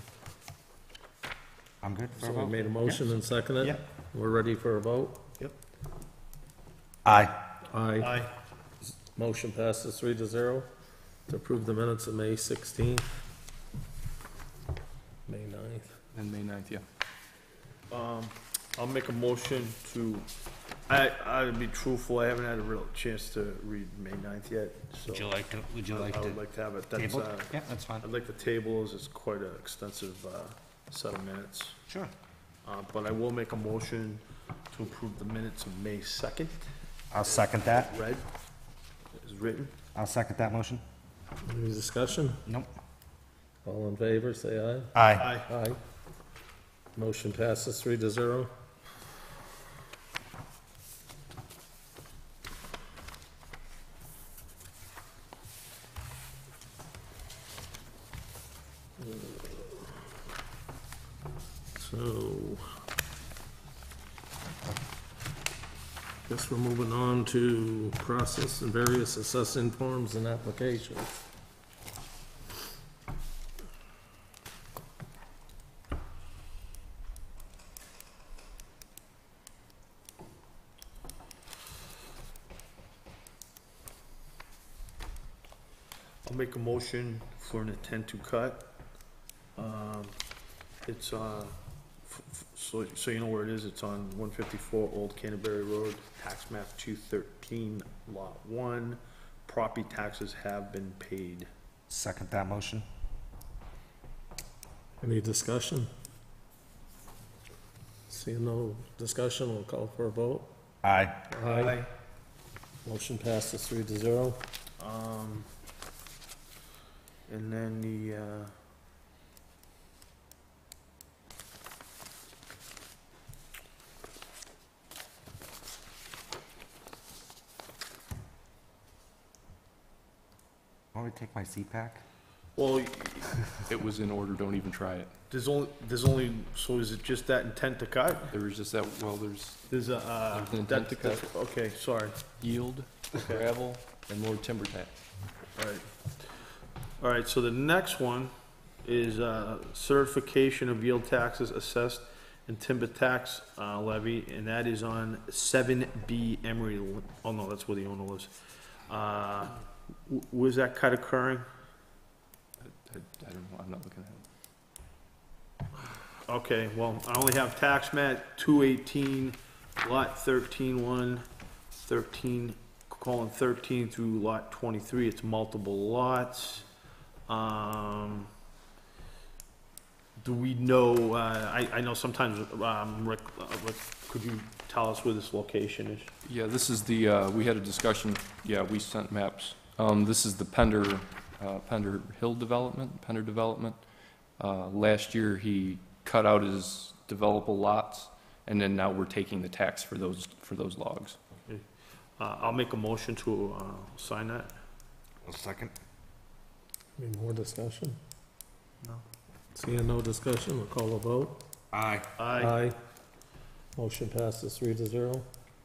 I'm good for So a we vote? made a motion and seconded it? Yep. We're ready for a vote? Yep. Aye. Aye. Aye. Motion passes 3-0 to approve the minutes of May 16th. May 9th. And May 9th, yeah. I'll make a motion to, I'll be truthful, I haven't had a real chance to read May 9th yet, so. Would you like I to would like to have it, that's, table? Yeah, that's fine. I'd like the tables, it's quite an extensive, set of minutes. Sure. But I will make a motion to approve the minutes of May 2nd, I'll second that. read, is written. I'll second that motion. Any discussion? Nope. All in favor, say aye. Aye. Aye. Motion passes 3-0. So, guess we're moving on to process and various assessing forms and applications. I'll make a motion for an intent to cut. It's, so you know where it is, it's on 154 Old Canterbury Road, tax map 213, lot 1. Property taxes have been paid. Second that motion. Any discussion? Seeing no discussion, we'll call for a vote. Aye. Aye. Motion passes 3-0. And then the, Want me to take my CPAC? well, It was in order, don't even try it. there's only, so is it just that intent to cut? There was just that, well, there's There's a, There's an intent to cut. Okay, sorry. yield, gravel, and more timber tax. Alright. Alright, so the next one is, certification of yield taxes assessed and timber tax, levy, and that is on 7B Emery, oh no, that's where the owner lives. Where's that cut occurring? I don't know, I'm not looking at it. Okay, well, I only have tax map 218, lot 13-1, 13, colon 13 through lot 23, it's multiple lots. Do we know, I know sometimes, Rick, could you tell us where this location is? Yeah, this is the, we had a discussion, yeah, we sent maps. This is the Pender Hill development, Pender development. Last year, he cut out his developable lots, and then now we're taking the tax for those logs. Okay. I'll make a motion to sign that. A second? Any more discussion? No. Seeing no discussion, we'll call a vote. Aye. Aye. Motion passes 3-0.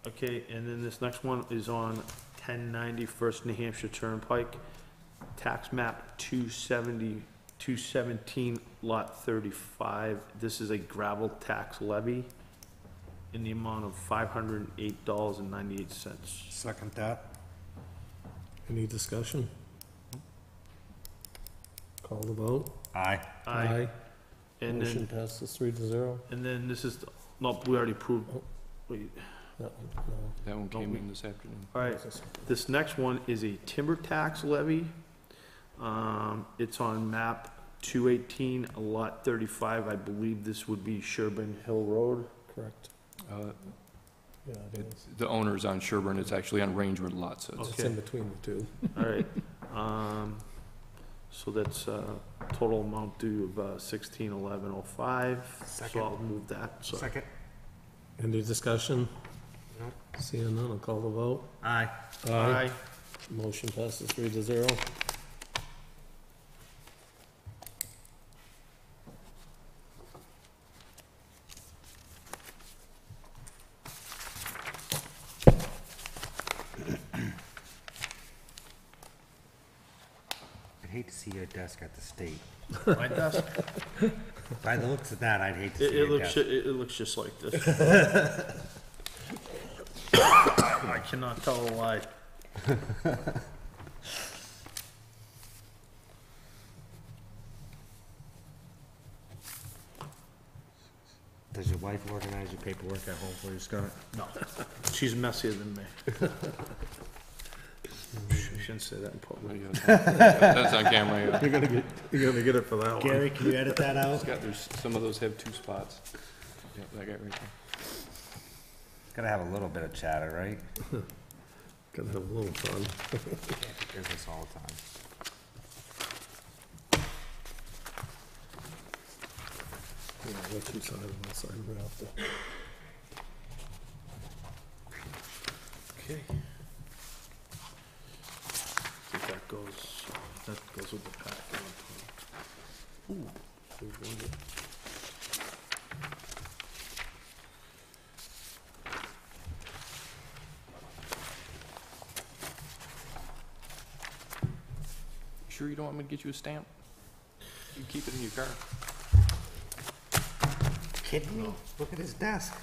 Okay, and then this next one is on 1090 First New Hampshire Turnpike, tax map 217, lot 35. This is a gravel tax levy in the amount of $508.98. Second that? Any discussion? Call the vote. Aye. Aye. And Motion then, passes 3-0. and then this is, no, we already approved. Wait, That one, no. That one came Don't in this afternoon. all right. This next one is a timber tax levy. It's on map 218, lot 35. I believe this would be Sherburne Hill Road. Correct. Yeah, it is. The owner's on Sherburne, it's actually on Rangewood lot, so it's, It's in between the two. All right. So that's total amount due of 161105. So Second. I'll move that. So Second? Any discussion? No. Seeing none, I'll call the vote. Aye. Aye. Motion passes 3-0. I'd hate to see your desk at the state. My desk. By the looks of that, I'd hate to see It your looks, desk. it looks just like this. I cannot tell a lie. Does your wife organize your paperwork at home for you, Scott? No, she's messier than me. Shouldn't say that in public. that's on camera, yeah. You're gonna get it for that one. Gary, can you edit that out? Scott, there's, some of those have 2 spots. Yeah, that guy right there. Gotta have a little bit of chatter, right? Gonna have a little fun. Can't do business all the time. Yeah, I'll let you sign it, I'll sign it after. Okay. I think that goes with the packet. Ooh, there's one that- Sure you don't want me to get you a stamp? You can keep it in your car. Kidding me? Look at his desk.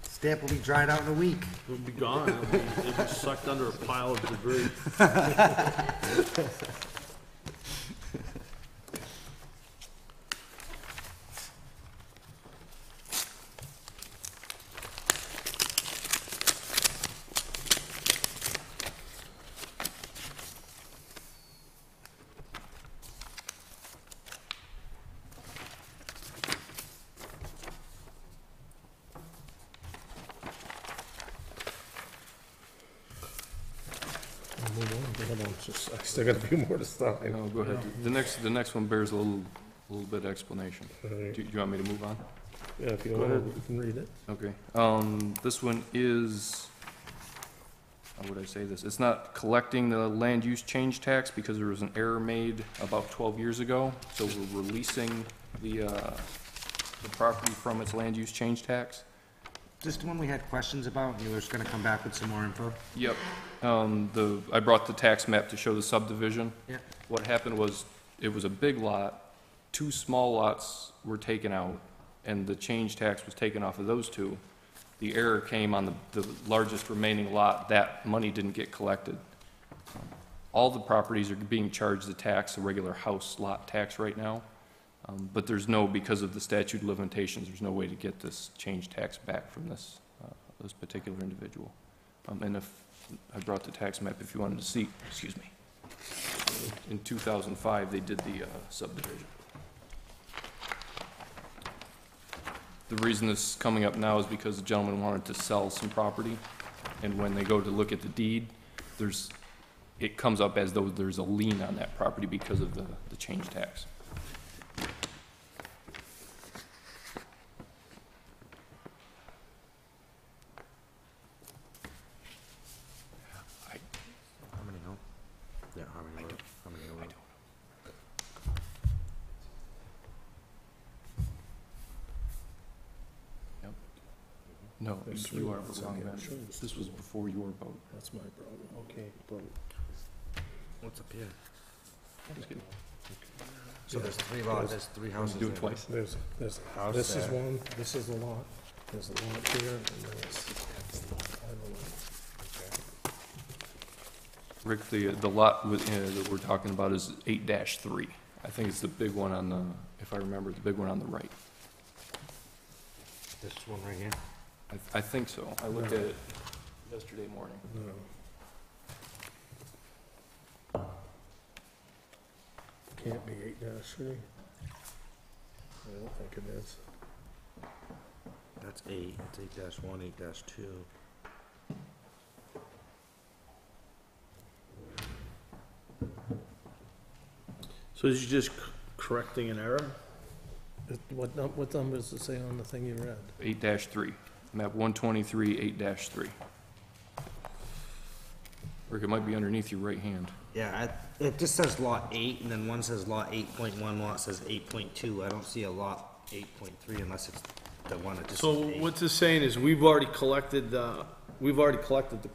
Stamp will be dried out in a week. It'll be gone. It'll be sucked under a pile of debris. I'll move on. Hold on, I still got a few more to sign. No, go ahead. The next one bears a little bit of explanation. All right. Do you want me to move on? Yeah, if you Go want, ahead. you can read it. Okay. This one is, how would I say this? It's not collecting the land use change tax because there was an error made about 12 years ago. So we're releasing the property from its land use change tax. Just the one we had questions about, and you were just gonna come back with some more info? Yep. I brought the tax map to show the subdivision. Yeah. What happened was, it was a big lot, 2 small lots were taken out, and the change tax was taken off of those 2. The error came on the largest remaining lot, that money didn't get collected. All the properties are being charged the tax, the regular house lot tax right now. But there's no, because of the statute of limitations, there's no way to get this change tax back from this particular individual. And if, I brought the tax map if you wanted to see, excuse me. In 2005, they did the subdivision. The reason this is coming up now is because the gentleman wanted to sell some property, and when they go to look at the deed, it comes up as though there's a lien on that property because of the change tax. No, There's you are three wrong, lots man. on here. This was before your vote. That's my problem. Okay, but What's up here? Just kidding. So there's three lots, there's three houses Do it there. twice. there's, House this is there. one, this is a lot. There's a lot here, and there's, I don't know. Rick, the lot that we're talking about is 8-3. I think it's the big one on the, if I remember, the big one on the right. This one right here? I think so. I looked at it yesterday morning. No. Can't be 8-3. I don't think it is. That's 8, it's 8-1, 8-2. So this is just correcting an error? What number does it say on the thing you read? 8-3. Map 123, 8-3. Rick, it might be underneath your right hand. Yeah, it just says lot 8, and then one says lot 8.1, lot says 8.2. I don't see a lot 8.3 unless it's the one that just So says 8. what's this saying is we've already collected the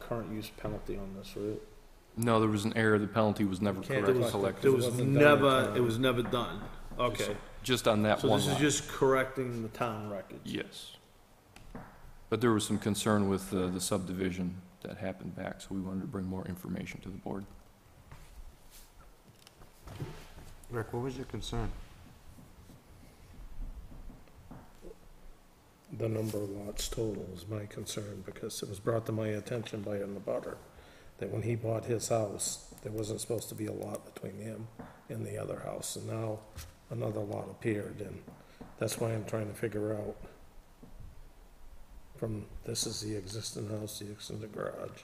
current use penalty on this, right? No, there was an error. The penalty was never Can't correctly collect it. collected. It was wasn't done in never, time. it was never done. Okay. Just on that So one this is lot. just correcting the town records? Yes. But there was some concern with the subdivision that happened back, so we wanted to bring more information to the board. Rick, what was your concern? The number of lots total is my concern, because it was brought to my attention by an abutter that when he bought his house, there wasn't supposed to be a lot between him and the other house, and now another lot appeared, and that's why I'm trying to figure out from, this is the existing house, the existing garage.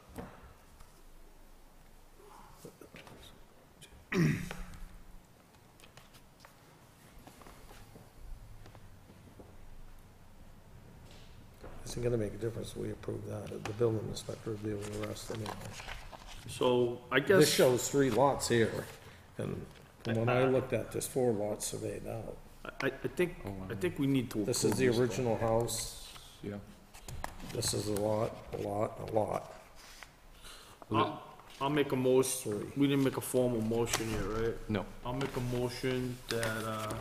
Isn't gonna make a difference if we approve that. The building inspector will deal with the rest anyway. So I This guess, shows 3 lots here, and from when I looked at, there's 4 lots surveyed out. I think we need to approve This is the though. original house, Yeah. this is a lot, a lot, a lot. I'll make a motion, we didn't make a formal motion yet, right? No. I'll make a motion that,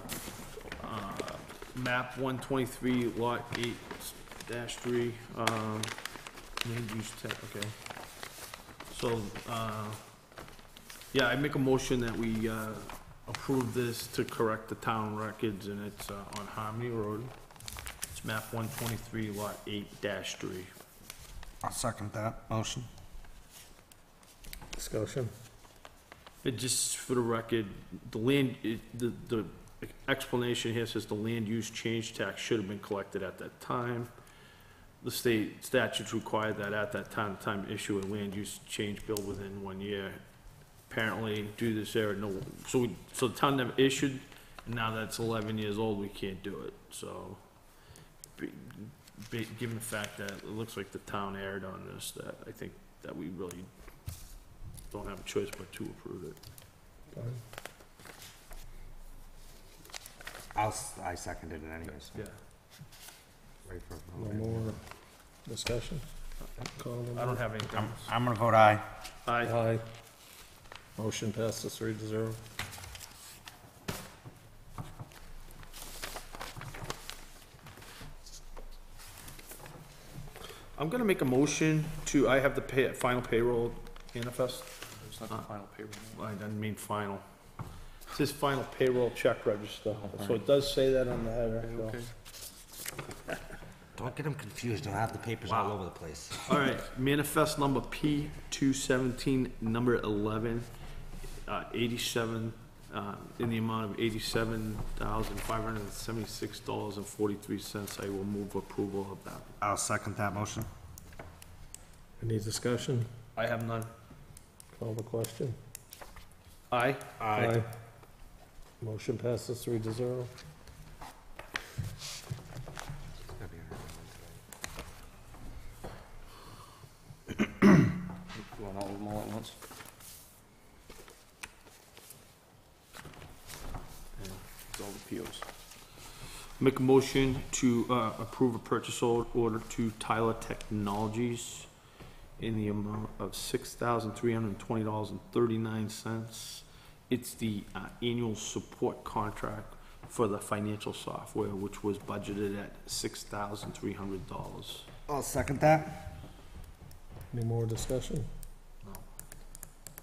map 123, lot 8-3, land use tech, okay. So, yeah, I make a motion that we, approve this to correct the town records, and it's, on Harmony Road. It's map 123, lot 8-3. I'll second that motion. Discussion? It just, for the record, the explanation here says the land use change tax should have been collected at that time. The state statutes require that at that time to issue a land use change bill within 1 year. Apparently, due to this error, so the town never issued, and now that it's 11 years old, we can't do it, so. Given the fact that it looks like the town erred on this, that I think that we really don't have a choice but to approve it. Fine. I seconded it anyways. Yeah. Ready for a No vote. more discussion? Call the I don't vote. have anything else. I'm gonna vote aye. Aye. Aye. Motion passes 3-0. I'm gonna make a motion to, I have the final payroll manifest. It's not the final payroll. I didn't mean final. It says final payroll check register, so it does say that on the header. so. Okay. Don't get them confused, don't have the papers all over the place. All right, manifest number P 217, number 11, 87, in the amount of $87,576.43. I will move approval of that. I'll second that motion. Any discussion? I have none. Call the question? Aye? Motion passes 3-0. You want all of them all at once? It's all the POs. Make a motion to approve a purchase order to Tyler Technologies in the amount of $6,320.39. It's the annual support contract for the financial software, which was budgeted at $6,300. I'll second that. Any more discussion?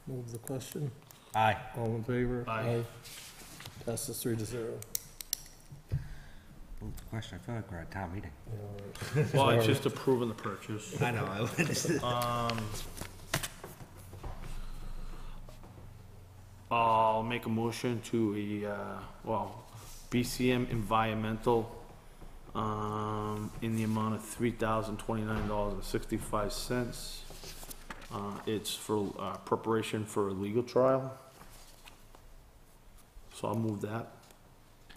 Move the question. Aye. All in favor? Aye. Passes 3-0. Move the question, I feel like we're at town meeting. Well, it's just approving the purchase. I know. I'll make a motion to BCM Environmental, in the amount of $3,029.65. It's for, preparation for a legal trial. So I'll move that.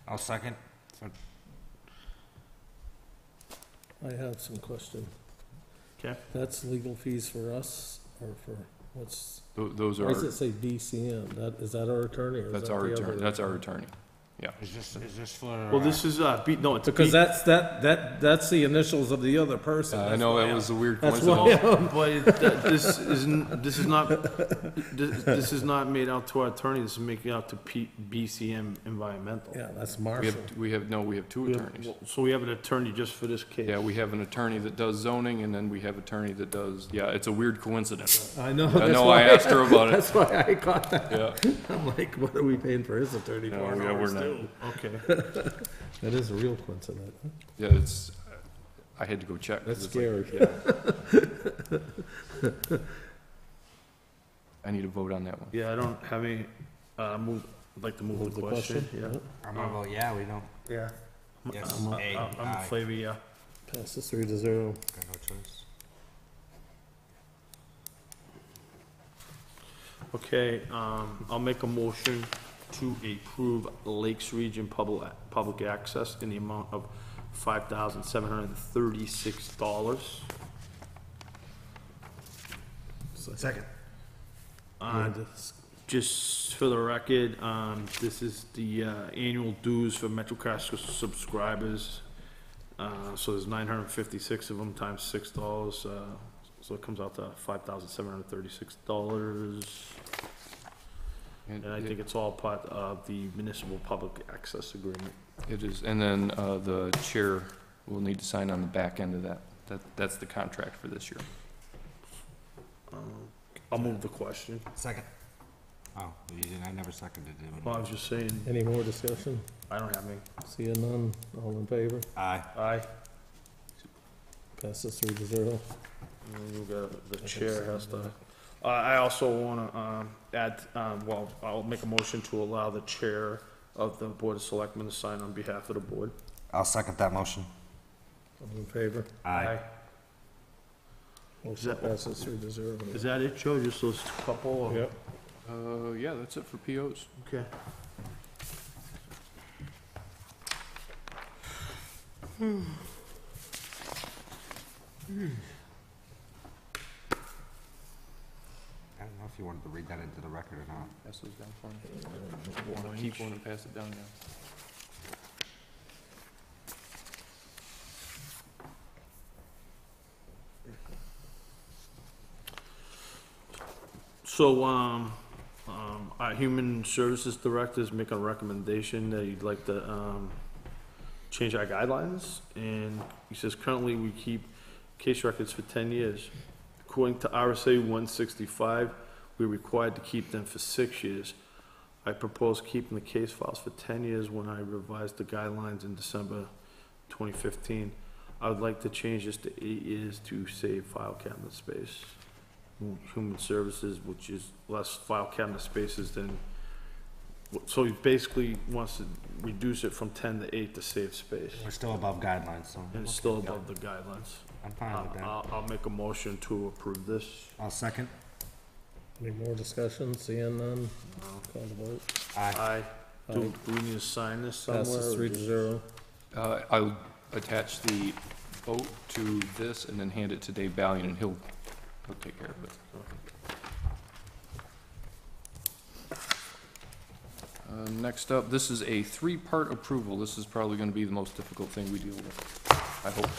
I'll second. I have some question. Okay. That's legal fees for us, or for, what's, Those why does are, it say DCM? Is that our attorney, or is that's that our the attorney, other? that's our attorney. Yeah. Is this for? Well, this is, no, it's Because B, that's the initials of the other person. I know that was a weird That's coincidence. why, but this is not made out to our attorney, this is making out to BCM Environmental. yeah, that's We Marshall. have, we have two We have- attorneys. So we have an attorney just for this case? Yeah, we have an attorney that does zoning, and then we have attorney that does, yeah, it's a weird coincidence. I know. I that's know, why- I asked her about it. That's why I caught that. Yeah. I'm like, what are we paying for his attorney No, for? yeah, we're not. Okay. That is a real coincidence. Huh? Yeah, it's, I had to go check. 'cause That's it's like, scary. yeah. I need a vote on that one. Yeah, I don't have any, I'd like to move the question, yeah. I'm gonna vote yeah, we don't, Yeah. yes, I'm A, in aye. favor, yeah. Passes 3-0. Got no choice. Okay, I'll make a motion to approve Lakes Region public access in the amount of $5,736. Second. Just for the record, this is the annual dues for MetroCast subscribers. So there's 956 of them times $6, so it comes out to $5,736. And I think it's all part of the municipal public access agreement. It is, and then the chair will need to sign on the back end of that. That's the contract for this year. I'll move the question. Second. Oh, you didn't, I never seconded it. Well, I was just saying, Any more discussion? I don't have any. Seeing none, all in favor? Aye. Aye. Passes 3-0. The chair has to, I also wanna, add, I'll make a motion to allow the chair of the Board of Selectmen to sign on behalf of the board. I'll second that motion. All in favor? Aye. Motion that- passes 3-0. Is that it, Joe? Just those couple? or- Yep. Yeah, that's it for POs. Okay. I don't know if you wanted to read that into the record or not. Pass those down for me. Want to keep one and pass it down now? So, our Human Services Director is making a recommendation that he'd like to, change our guidelines. And he says currently we keep case records for 10 years. According to RSA 165, we're required to keep them for 6 years. I propose keeping the case files for 10 years when I revised the guidelines in December 2015. I would like to change this to 8 years to save file cabinet space. Human Services, which is less file cabinet spaces than, so he basically wants to reduce it from 10 to 8 to save space. We're still above guidelines, so. And it's still above the guidelines. I'm fine with that. I'll make a motion to approve this. I'll second. Any more discussion? Seeing none, call the vote. Aye. Do we need to sign this somewhere? Passes or just- 3-0. I'll attach the vote to this and then hand it to Dave Ballion, and he'll take care of it. Next up, this is a three-part approval. This is probably going to be the most difficult thing we deal with, I hope.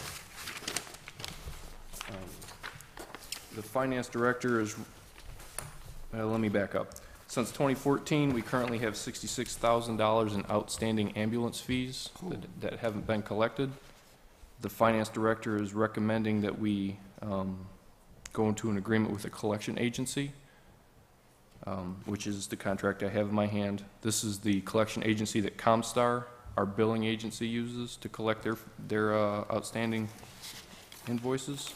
The finance director is, let me back up. Since 2014, we currently have $66,000 in outstanding ambulance fees that haven't been collected. The finance director is recommending that we go into an agreement with a collection agency, which is the contract I have in my hand. This is the collection agency that Comstar, our billing agency, uses to collect their outstanding invoices.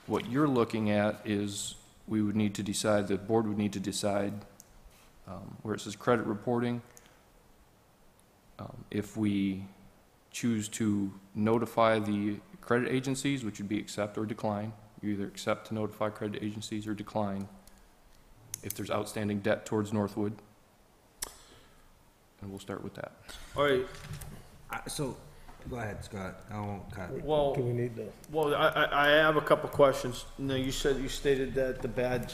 What you're looking at is we would need to decide, the board would need to decide where it says credit reporting, if we choose to notify the credit agencies, which would be accept or decline. You either accept to notify credit agencies or decline if there's outstanding debt towards Northwood. And we'll start with that. All right, So, go ahead, Scott. I won't cut. well, Do we need to? well, I have a couple questions. No, you stated that the bad,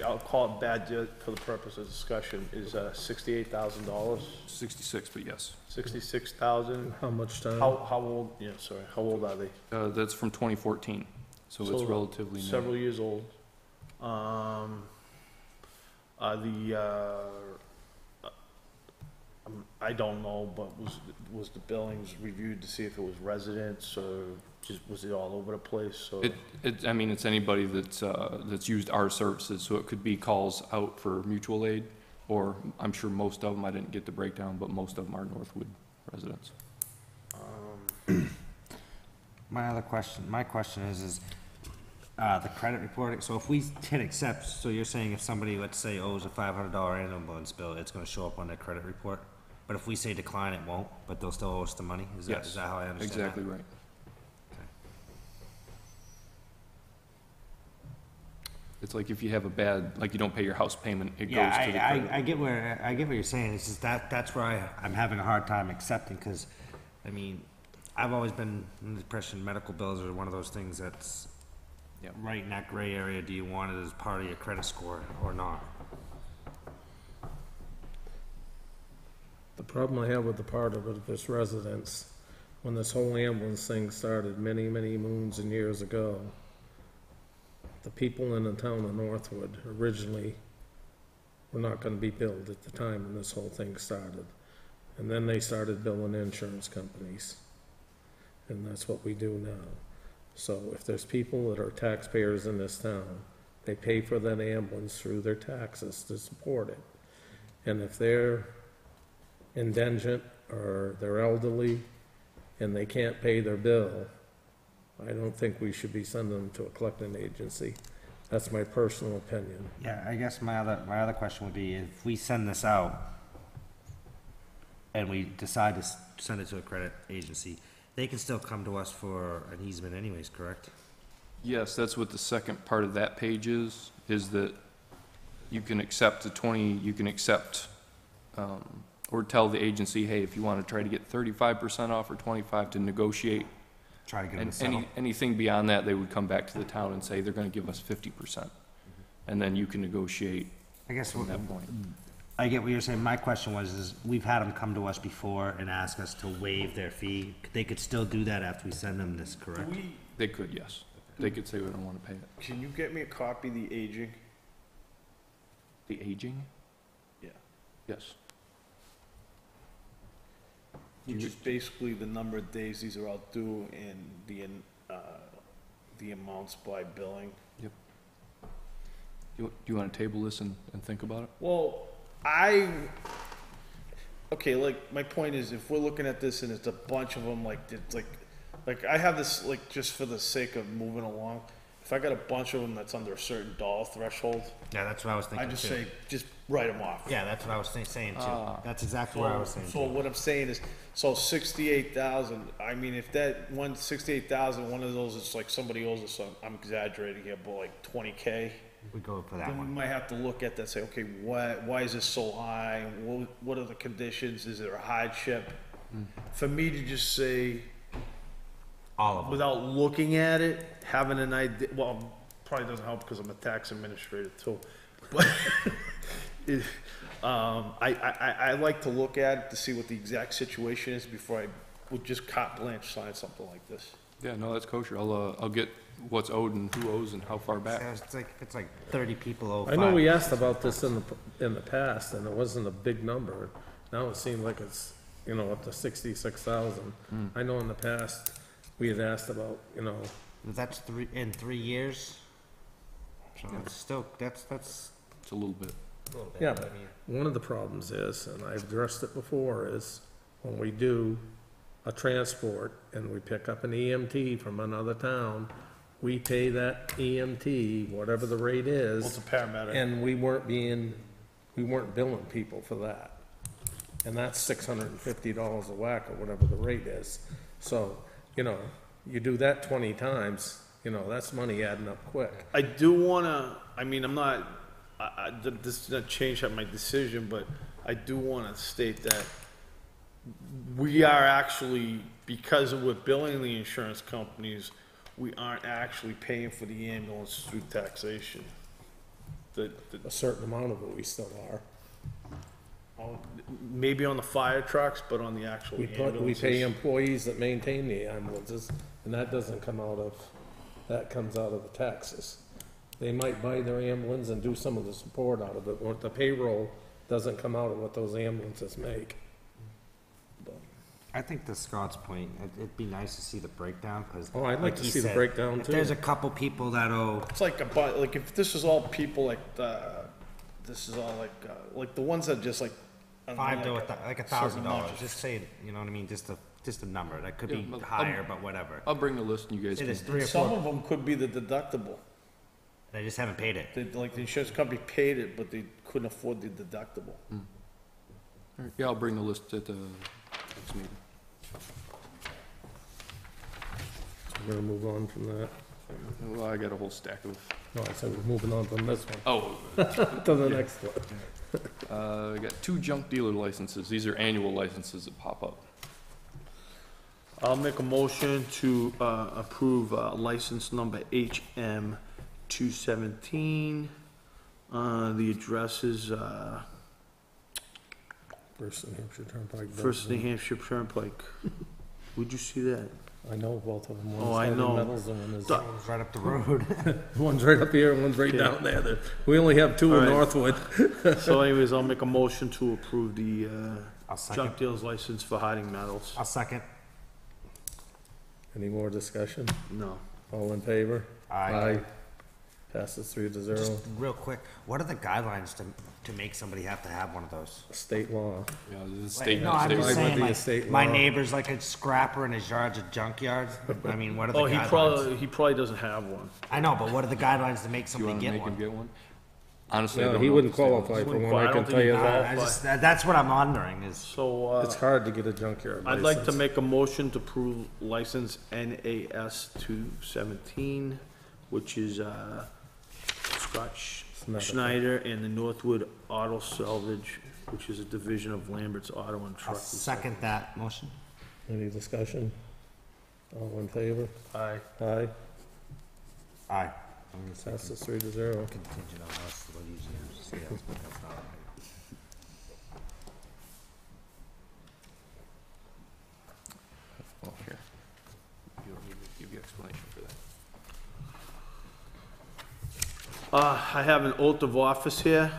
I'll call it bad debt for the purpose of discussion, is $68,000, 66, but yes. 66,000. How much time? How old, yeah, sorry, how old are they? That's from 2014, so it's relatively new. Several years old. I don't know, but was the billings reviewed to see if it was residents or just, was it all over the place, so? I mean, it's anybody that's used our services, so it could be calls out for mutual aid, or I'm sure most of them, I didn't get the breakdown, but most of them are Northwood residents. My question is the credit reporting, so if we hit accept, so you're saying if somebody, let's say, owes a $500 ambulance bill, it's gonna show up on their credit report? But if we say decline, it won't, but they'll still owe us the money? Is that how I understand that? Exactly right. Okay. It's like if you have a bad, like you don't pay your house payment, it goes to the Yeah, credit. I get what you're saying, it's just that's where I'm having a hard time accepting, because, I mean, I've always been in the impression medical bills are one of those things that's right in that gray area. Do you want it as part of your credit score or not? The problem I have with the part of it, of this residence, when this whole ambulance thing started many, many moons and years ago, the people in the town of Northwood originally were not gonna be billed at the time when this whole thing started. And then they started billing insurance companies. And that's what we do now. So if there's people that are taxpayers in this town, they pay for that ambulance through their taxes to support it. And if they're indigent or they're elderly and they can't pay their bill, I don't think we should be sending them to a collecting agency. That's my personal opinion. Yeah, I guess my other question would be, if we send this out and we decide to send it to a credit agency, they can still come to us for an easement anyways, correct? Yes, that's what the second part of that page is that you can accept you can accept, or tell the agency, hey, if you want to try to get 35% off or 25 to negotiate. Try to get them And to settle. anything beyond that, they would come back to the town and say they're going to give us 50%. And then you can negotiate I guess from that point. I get what you're saying. My question was, we've had them come to us before and ask us to waive their fee. They could still do that after we send them this, correct? They could, yes. They could say we don't want to pay it. Can you get me a copy of the aging? The aging? Yeah. Yes. Which is basically the number of days these are out due and the amounts by billing. Yep. Do you want to table this and think about it? Well, okay, like, my point is, if we're looking at this and it's a bunch of them, like, it's like I have this, like, just for the sake of moving along, if I got a bunch of them that's under a certain dollar threshold, Yeah, that's what I was thinking I just too. say, just write them off. Yeah, that's what I was saying too. That's exactly what I was saying So too. what I'm saying is, so 68,000, I mean, if that 68,000, one of those is like somebody owes us, I'm exaggerating here, but like 20K, We go for that then we one. might have to look at that, say, okay, why is this so high? What are the conditions? Is there a hardship? For me to just say, All of them. without looking at it, having an idea, well, probably doesn't help because I'm a tax administrator too. But I like to look at it to see what the exact situation is before I would just carte blanche sign something like this. Yeah, no, that's kosher. I'll get what's owed and who owes and how far back. It's like 30 people owe I know we 5. asked about this in the past, and it wasn't a big number. Now it seems like it's, up to 66,000. I know in the past, we had asked about, That's in 3 years? So it's still, that's It's a little bit. a little bit. yeah, but one of the problems is, and I've addressed it before, is when we do a transport and we pick up an EMT from another town, we pay that EMT, whatever the rate is. Well, it's a paramedic. And we weren't billing people for that. And that's $650 a whack or whatever the rate is. So, you do that 20 times, that's money adding up quick. I do wanna, I'm not, this doesn't change my decision, but I do wanna state that we are actually, because we're billing the insurance companies, we aren't actually paying for the ambulance through taxation. A certain amount of it we still are. Maybe on the fire trucks, but on the actual We ambulances. pay employees that maintain the ambulances, and that doesn't come out of, that comes out of the taxes. They might buy their ambulance and do some of the support out of it, but the payroll doesn't come out of what those ambulances make. I think to Scott's point, it'd be nice to see the breakdown, because. Oh, I'd like to see the breakdown If too. there's a couple people that owe, It's like if this is all people this is all like the ones that just like. I don't know, $5 to like $1,000, amount. just say, you know what I mean, just a number, that could Yeah, be but higher, but whatever. I'll bring the list and you guys It can. is 3 or Some 4, of them could be the deductible. they just haven't paid it. Like the insurance company paid it, but they couldn't afford the deductible. All right, yeah, I'll bring the list at the next meeting. We're gonna move on from that. Well, I got a whole stack of, No, I said we're moving on from this one oh, to the next one. I got 2 junk dealer licenses. These are annual licenses that pop up. I'll make a motion to approve license number HM 217. The address is First New Hampshire Turnpike. First New Hampshire Turnpike. Would you see that? I know both of them. Oh, One's I Heavy know. Metals and one is, Duh. It's right up the road. one's right up here and one's right down there. We only have 2 in All right. Northwood. So anyways, I'll make a motion to approve the I'll second. junk deals license for Harding Metals. I'll second. Any more discussion? No. All in favor? Aye. Passes 3-0. Just real quick, what are the guidelines to make somebody have to have one of those? State law. Yeah, this is Like, state. no, I'm state- just Why would saying, the like, estate my law- neighbor's like a scrapper and his yard's a junkyard. I mean, what are the Oh, guidelines? he probably doesn't have one. I know, but what are the guidelines to make You somebody wanna get make him one? get one? Honestly, I No, don't he know wouldn't if the state laws- qualify for Wouldn't one, I qualify. I can don't tell think you he that. I just, that's what I'm wondering is, So It's hard to get a junkyard I'd like to license. make a motion to approve license NAS 217, which is Scott Schneider and the Northwood Auto Salvage, which is a division of Lambert's Auto and I'll Truck. second that motion. Any discussion? All in favor? Aye. Aye. Aye. I'm gonna say Passes 3-0. contingent on us, we'll usually have sales, but that's not right. Well, here. You don't need me to give you explanation for that. I have an oath of office here.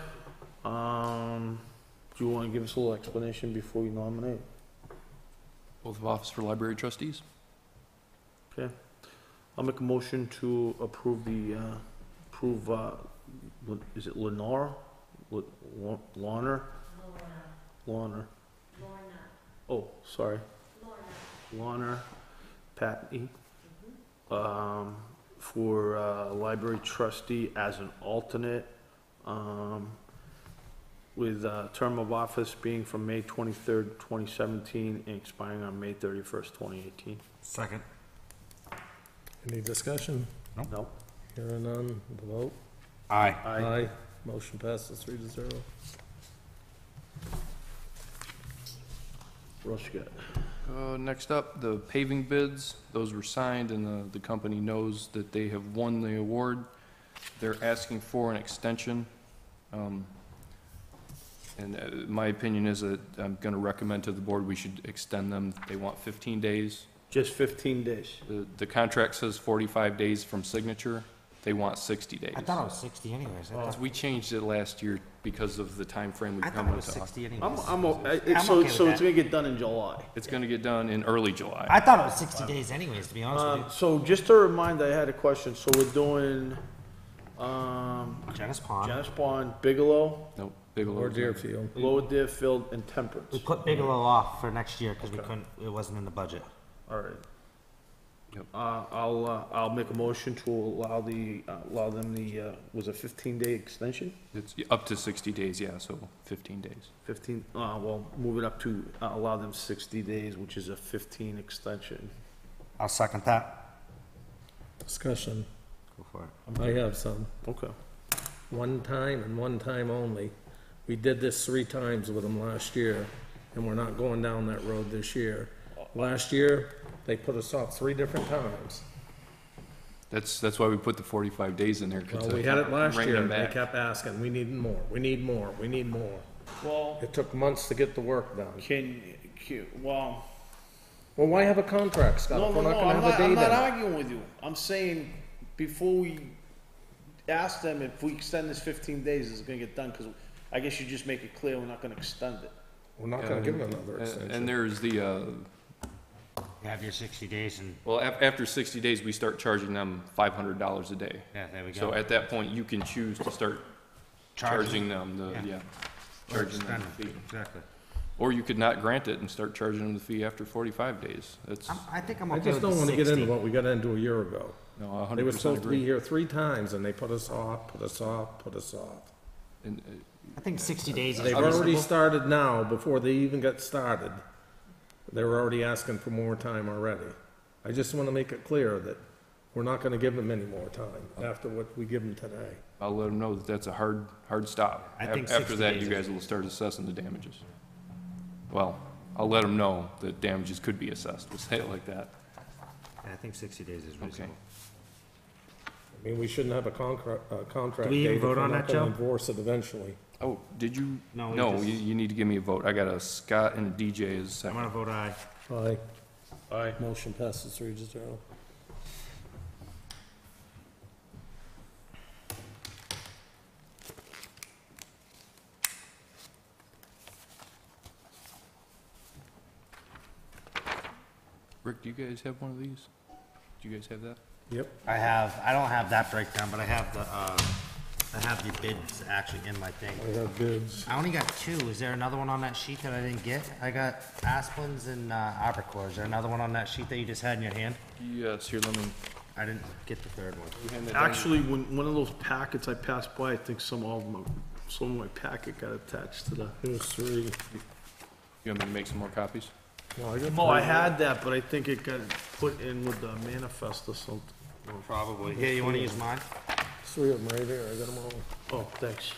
Do you want to give us a little explanation before we nominate? Oath of office for library trustees. Okay. I'll make a motion to approve is it Lenora? Lorna? Lorna. Oh, sorry. Lorna Patney. For library trustee as an alternate, with term of office being from May 23rd, 2017, and expiring on May 31st, 2018. Second. Any discussion? No? Hearing none, the vote? Aye. Aye. Motion passes 3-0. What else you got? Next up, the paving bids. Those were signed and the company knows that they have won the award. They're asking for an extension. And my opinion is that I'm going to recommend to the board we should extend them. They want 15 days. Just 15 days. The contract says 45 days from signature. They want 60 days. I thought it was 60 anyways. I thought- We changed it last year because of the time frame we I thought come it was into. 60 anyways. I'm I'm okay so with it's that. gonna get done in July. It's going to get done in early July. I thought it was 60 days anyways, to be honest with So just a reminder, I had a question. So we're doing, you. Janice Pond. Janice Pond, Bigelow, Nope, Bigelow. Or Deerfield. Lower Deerfield, and Temperance. We put Bigelow off for next year because we couldn't, it wasn't in the budget. All right. Yep. I'll make a motion to allow them the, was a 15-day extension? It's up to 60 days, yeah, so 15 days. 15, well, move it up to, allow them 60 days, which is a 15 extension. I'll second that. Discussion. Go for it. I have some. Okay. One time and one time only. We did this 3 times with them last year, and we're not going down that road this year. Last year, they put us off 3 different times. That's why we put the 45 days in there. 'cause Well, we had it last bring year, them and they back. kept asking, we need more, we need more, we need more. Well, It took months to get the work done. well, Well, why have a contract, Scott, no, if no, we're no, not gonna I'm have a not, I'm date not in it? arguing with you. I'm saying, before we ask them if we extend this 15 days, it's gonna get done, because I guess you just make it clear we're not gonna extend it. We're not gonna give them another extension. And there's the, You have your 60 days and, well, after 60 days, we start charging them $500 a day. yeah, there we go. So at that point, you can choose to start charging them the, Yeah. yeah, Or charging them extend the it. fee. Exactly. Or you could not grant it and start charging them the fee after 45 days. That's, I think I'm I okay just with don't the wanna get 60. into what we got into a year ago. no, 100% They were supposed to be agree. here 3 times, and they put us off, put us off, put us off. And, I think 60 days is They've already reasonable. started now, before they even got started. They were already asking for more time already. I just wanna make it clear that we're not gonna give them any more time after what we give them today. I'll let them know that that's a hard stop. I think After 60 that, days you is- guys will start assessing the damages. Well, I'll let them know that damages could be assessed. We'll say it like that. Yeah, I think 60 days is Okay. reasonable. I mean, we shouldn't have a contract Do we even date if vote we're on not that, gonna Joe? enforce it eventually. Oh, did you? No, we No, just- you need to give me a vote. I got a Scott and a DJ as I'm second. gonna vote aye. Aye. Aye. Motion passes 3-0. Rick, do you guys have one of these? Do you guys have that? Yep. I don't have that breakdown, but I have the bids actually in my thing. I have bids. I only got 2. Is there another one on that sheet that I didn't get? I got Asplins and Arbor. Is there another one on that sheet that you just had in your hand? Yes, here, let me. I didn't get the third one. you hand that down? Actually, when one of those packets I passed by, I think some of my packet got attached to the. Here's 3. You want me to make some more copies? Well, I got Oh, I 3. had that, but I think it got put in with the manifest or something. Probably. Here, you wanna use mine? 3 of them right here, I got them all. Oh, thanks.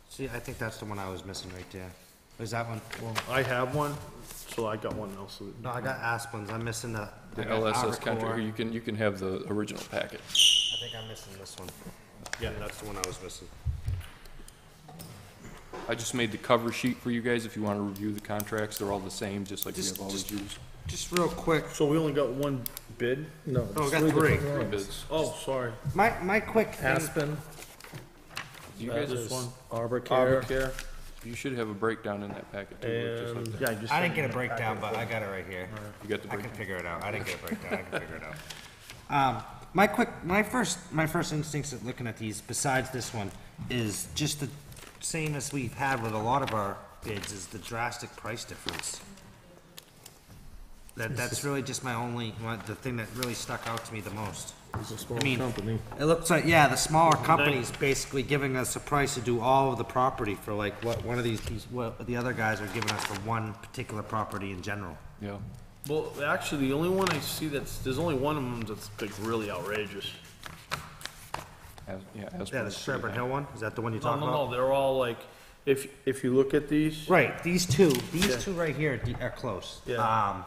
See, I think that's the one I was missing right there. Is that one? Well, I have one, so I got one else. No, I got Asplins. I'm missing the. The I got LSS Arbor. contract, you can have the original packet. I think I'm missing this one. Yeah, that's the one I was missing. I just made the cover sheet for you guys if you want to review the contracts. They're all the same, just like we have always used. Just real quick, So we only got one bid? No. Oh, we it's got 3 3. different ones. Bids. Oh, sorry. my quick thing. Aspen, You that guys, is one. Arbor Arbor Care, Care. you should have a breakdown in that packet too, Rick, just like and that. Yeah, I just. I didn't get a breakdown, but I got it right here. You got the I can breakdown? figure it out. I didn't get a breakdown. I can figure it out. My first instincts at looking at these, besides this one, is just the same as we've had with a lot of our bids, is the drastic price difference. That's really just my only, the thing that really stuck out to me the most. it's a small I mean, company. It looks like, yeah, the smaller companies basically giving us a price to do all of the property for like what one of these, what the other guys are giving us for one particular property in general. Yeah. Well, actually, the only one I see there's only one of them that's like really outrageous. Yeah, Yeah, the Sherburne Hill one, is that the one you're talking No, about? they're all like, if you look at these. Right, these two Yeah. right here are close. Yeah.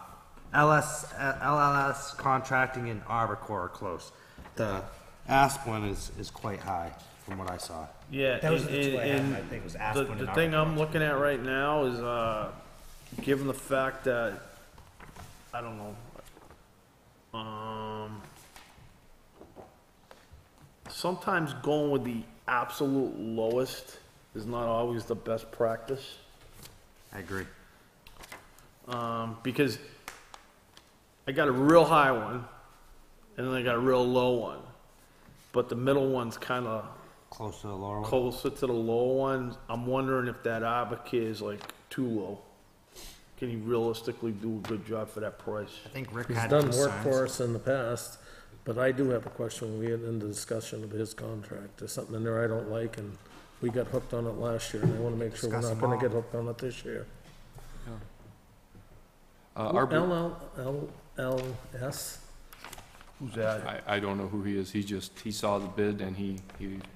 LLS Contracting and Arbor Corps are close. The Asplin is quite high from what I saw. Yeah, That was the two I had, and I think, was Asplin and the thing I'm Arbor. looking at right now is, given the fact that, I don't know, sometimes going with the absolute lowest is not always the best practice. I agree. Because I got a real high one, and then I got a real low one. But the middle one's kind of Close to the lower one. closer to the low one. I'm wondering if that Arbor is like too low. Can you realistically do a good job for that price? I think Rick He's had done concerns. work for us in the past, but I do have a question when we get into discussion of his contract. There's something in there I don't like, and we got hooked on it last year, and I wanna make sure we're Discuss not them gonna all. get hooked on it this year. LLLS? Who's that? I don't know who he is. He saw the bid and he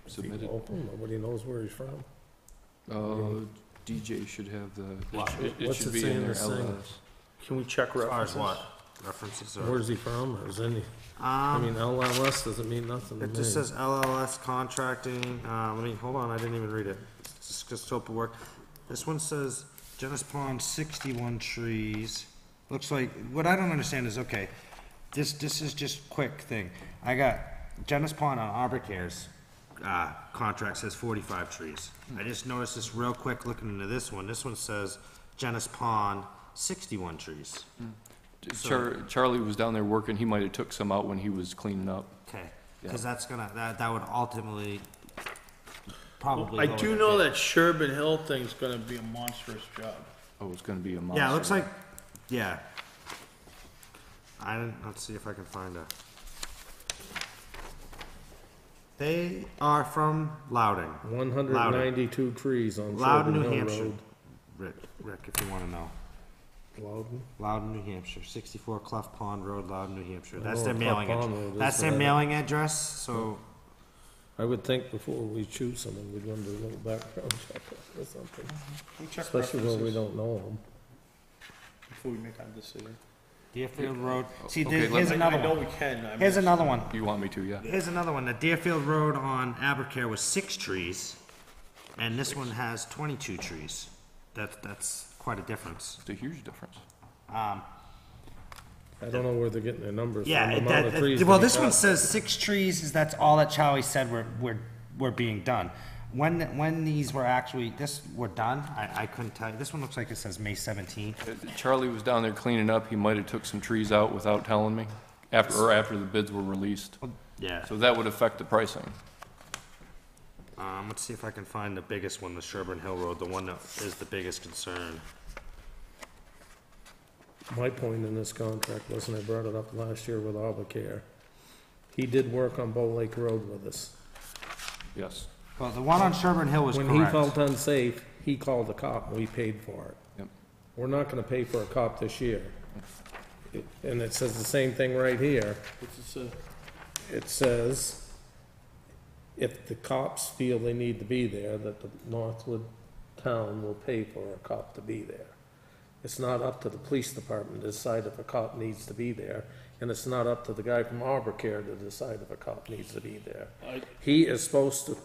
submitted. Open, nobody knows where he's from. DJ should have the, it What's should it be say in in there, this thing? LLS. Can we check As far as references? what? References or? Where's he from, or is any, I mean, LLS doesn't mean nothing to It me. just says LLS contracting, let me, hold on, I didn't even read it. It's just scope of work. This one says Dennis Pond, 61 trees. Looks like, what I don't understand is, okay, this is just quick thing. I got Dennis Pond on Arbor Care's, contract says 45 trees. I just noticed this real quick looking into this one. This one says Dennis Pond, 61 trees. Charlie was down there working. He might have took some out when he was cleaning up. Okay, because that's gonna, that would ultimately probably. I lower do the know bid. that Sherburne Hill thing's gonna be a monstrous job. Oh, it's gonna be a monster. Yeah, it looks like, yeah. Let's see if I can find a. They are from Loudon. 192 trees on Loudon, Sherburne New Hill Hampshire. Road. Rick, if you wanna know. Loudon? Loudon, New Hampshire, 64 Clough Pond Road, Loudon, New Hampshire. I That's know their what mailing Clough address. Pond Road is, That's their but I- mailing address, so, I would think before we choose someone, we'd want to do a little background check or something, Can we check especially when we references don't know them. before we make our decision? Deerfield Road. See, Okay, here's I another know one. we can. I Here's mean, another one. You want me to, yeah? Here's another one. The Deerfield Road on Abercare was 6 trees, and this one has 22 trees. That's quite a difference. It's a huge difference. I don't know where they're getting their numbers from, Yeah, the amount of trees. well, to be this one cut. says 6 trees, is that's all that Charlie said were being done. When these were actually, were done, I couldn't tell you. This one looks like it says May 17th. Charlie was down there cleaning up. He might have took some trees out without telling me after the bids were released. Yeah. So that would affect the pricing. Let's see if I can find the biggest one, the Sherburne Hill Road, the one that is the biggest concern. My point in this contract was, and I brought it up last year with Obamacare, he did work on Bow Lake Road with us. Yes. Well, the one on Sherburne Hill was When correct. he felt unsafe, he called the cop, and we paid for it. Yep. We're not gonna pay for a cop this year. And it says the same thing right here. what's it say? It says, if the cops feel they need to be there, that the Northwood town will pay for a cop to be there. It's not up to the police department to decide if a cop needs to be there, and it's not up to the guy from Arbor Care to decide if a cop needs to be there. He is supposed to.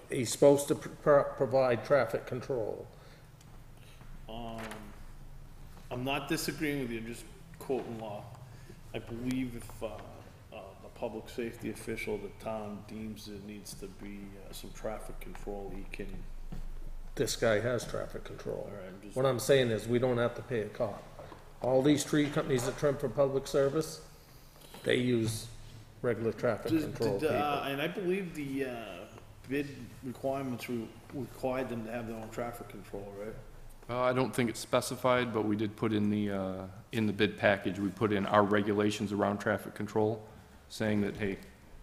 He's supposed to provide traffic control. I'm not disagreeing with you, I'm just quoting law. I believe if, the public safety official of the town deems there needs to be, some traffic control, he can. This guy has traffic control. All right, I'm just- What I'm saying is, we don't have to pay a cop. All these tree companies that trim for public service, they use regular traffic control people. And I believe the, bid requirements required them to have their own traffic control, right? I don't think it's specified, but we did put in the bid package, we put in our regulations around traffic control, saying that, hey,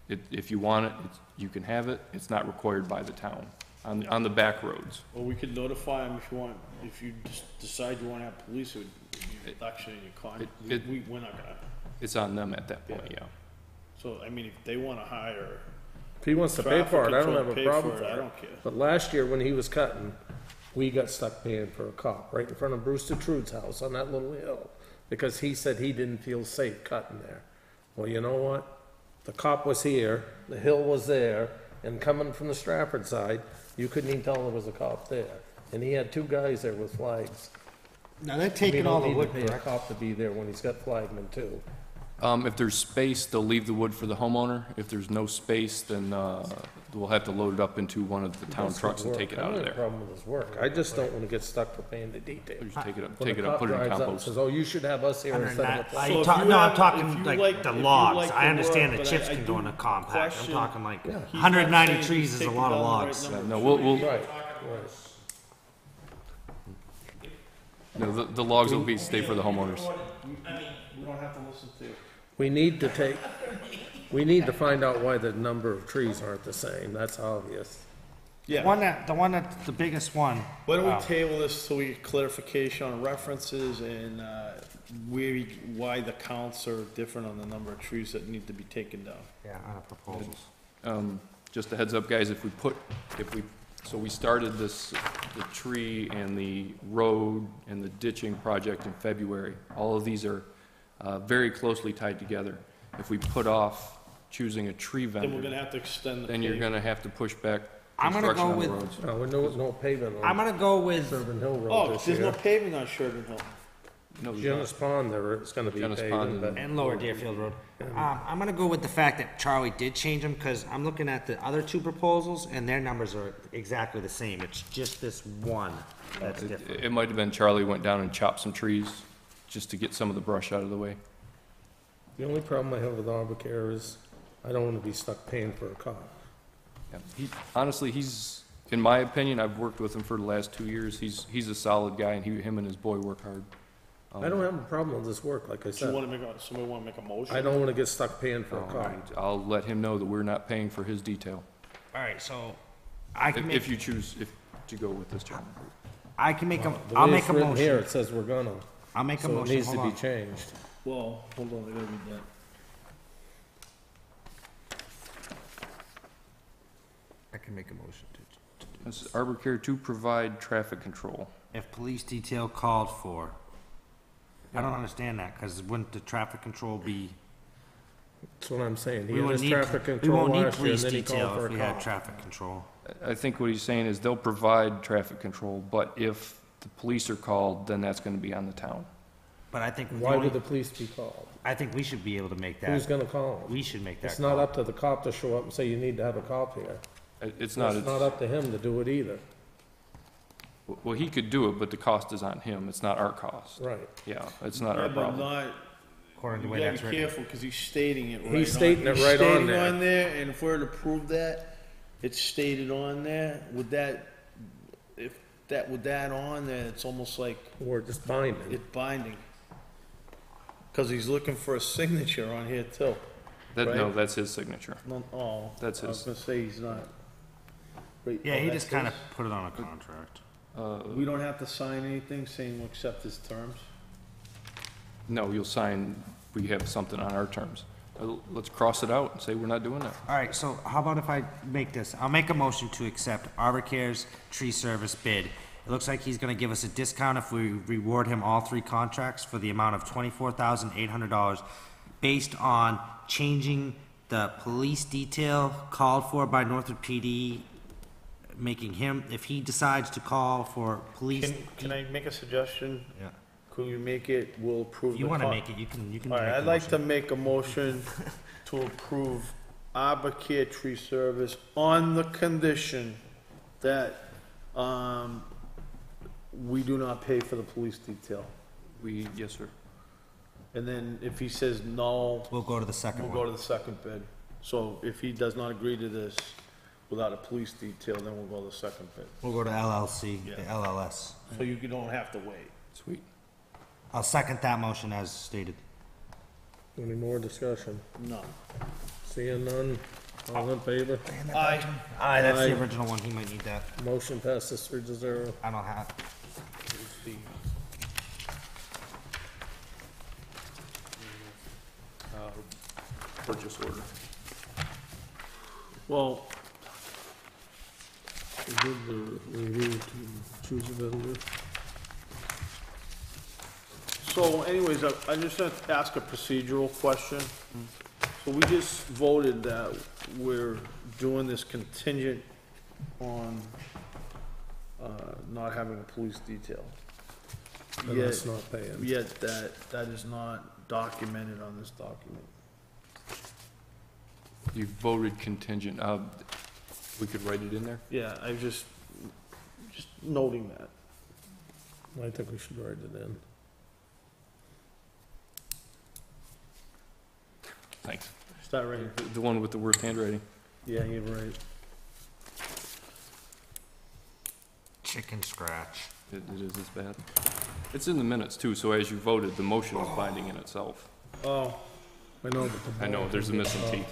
if you want it, you can have it, it's not required by the town, on the back roads. Or we could notify them if you want, if you decide you wanna have police, it would be a reduction in your contract. We're not gonna, It's on them at that point, yeah. so, I mean, if they wanna hire, If he wants to pay for it, I don't have a Pay problem for for it, I it. don't care. But last year, when he was cutting, we got stuck paying for a cop right in front of Brewster Trude's house on that little hill, because he said he didn't feel safe cutting there. Well, you know what? the cop was here, the hill was there, and coming from the Stratford side, you couldn't even tell there was a cop there. And he had two guys there with flags. Now, they're We taking all don't the need wood, to pay a correct? cop to be there when he's got flagmen too. If there's space, they'll leave the wood for the homeowner. If there's no space, then we'll have to load it up into one of the town That's trucks and his take it work. out I of don't have a there. problem with his work. I just don't wanna get stuck for paying the detail. Or just take it up, When take the it up, cop put it in drives up and compost. says, oh, you should have us here instead of a I So if talk, you no, I'm have- talking if you like like- the if you logs. like I the understand work, the but chips I can go in do a compact. I'm question- talking like Yeah. He's not 190 saying trees he's is a taking lot of down the right logs. number. No, we'll, Right, right. no, the logs will stay for the homeowners. We don't have to listen to you. We need to find out why the number of trees aren't the same, that's obvious. The one that's the biggest one. Why don't we table this so we get clarification on references and, why the counts are different on the number of trees that need to be taken down? Yeah, on the proposals. Just a heads up, guys, so we started the tree and the road and the ditching project in February. All of these are very closely tied together. If we put off choosing a tree Then we're vendor, gonna have to extend the. then you're gonna have to push back I'm gonna construction go on the with- roads. No, we're no pavement I'm on gonna go with, Sherburne Hill Road Oh, this there's no year. paving on Sherburne Hill. No, there's Jonas Pond, there, it's gonna be Jonas paved, Pond but and Lower Deerfield Road. I'm gonna go with the fact that Charlie did change them, cause I'm looking at the other two proposals, and their numbers are exactly the same. It's just this one that's different. It might have been Charlie went down and chopped some trees just to get some of the brush out of the way. the only problem I have with Arbocare is I don't wanna be stuck paying for a cop. Yeah. Honestly, in my opinion, I've worked with him for the last 2 years. He's a solid guy, and him and his boy work hard. I don't have a problem with this work, like I Do you said. somebody wanna make a motion? I don't wanna get stuck paying for a All cop. right, I'll let him know that we're not paying for his detail. Alright, so I can If make, you choose, to go with this gentleman. I can make a, The I'll way make it's a written here, motion. it says we're gonna, I'll make a so it motion, needs to hold be on. changed. Well, hold on, I gotta read that. I can make a motion to. This is Arbor to provide traffic control. If police detail called for. I don't understand that, cause wouldn't the traffic control be? That's what I'm saying. He We had wouldn't his need, traffic we control won't need last year, and police then he called detail for if a we had cop. traffic control. I think what he's saying is they'll provide traffic control, but if the police are called, then that's gonna be on the town. But I think, Why would the police be called? I think we should be able to make Who's that, gonna call him? we should make that It's not call. up to the cop to show up and say you need to have a cop here. It's not, It's not up to him to do it either. well, he could do it, but the cost is on him. It's not our cost. Right. Yeah, it's not Yeah, our but problem. not, According to the you way gotta that's be written. careful, cause he's stating it right on. He's stating it right on there. Stating on there, and if we're to prove that, it's stated on there, with that, with that on there, it's almost like We're just binding. it's binding. Cause he's looking for a signature on here too. No, right? that's his signature. No, oh. That's I was his. gonna say he's not. Wait, Yeah, oh, he that's just kinda his? put it on a contract. We don't have to sign anything saying we'll accept his terms? No, you'll sign, we have something on our terms. Let's cross it out and say we're not doing that. Alright, so how about if I make this, I'll make a motion to accept Arborcare's tree service bid. It looks like he's gonna give us a discount if we reward him all three contracts for the amount of $24,800 based on changing the police detail called for by Northwood PD, making him, if he decides to call for police. Can I make a suggestion? Yeah. Could we make it, we'll approve If the you wanna con- make it, you can make All right, the I'd like to motion. make a motion to approve Arbocare Tree Service on the condition that, we do not pay for the police detail. Yes, sir. And then if he says no, We'll go to the second we'll one. go to the second bid. So if he does not agree to this without a police detail, then we'll go to the second bid. We'll go to LLC, the Yeah. LLS. So you don't have to wait. Sweet. I'll second that motion as stated. Any more discussion? No. Seeing none, all in favor? Aye. Aye, that's the Aye. original one, he might need that. Motion passes 3-0. I don't have, Purchase order. Well, We did the review to choose a vendor. so anyways, I just have to ask a procedural question. So So we just voted that we're doing this contingent on, not having a police detail. And that's not paying. Yet that is not documented on this document. You voted contingent. We could write it in there? Yeah, I just noting that. I think we should write it in. Thanks. Start right here. The one with the worst handwriting. Yeah, you're right. Chicken scratch. It is as bad. It's in the minutes too, so as you voted, the motion was binding in itself. Oh, I know, but the. I know, there's a missing T.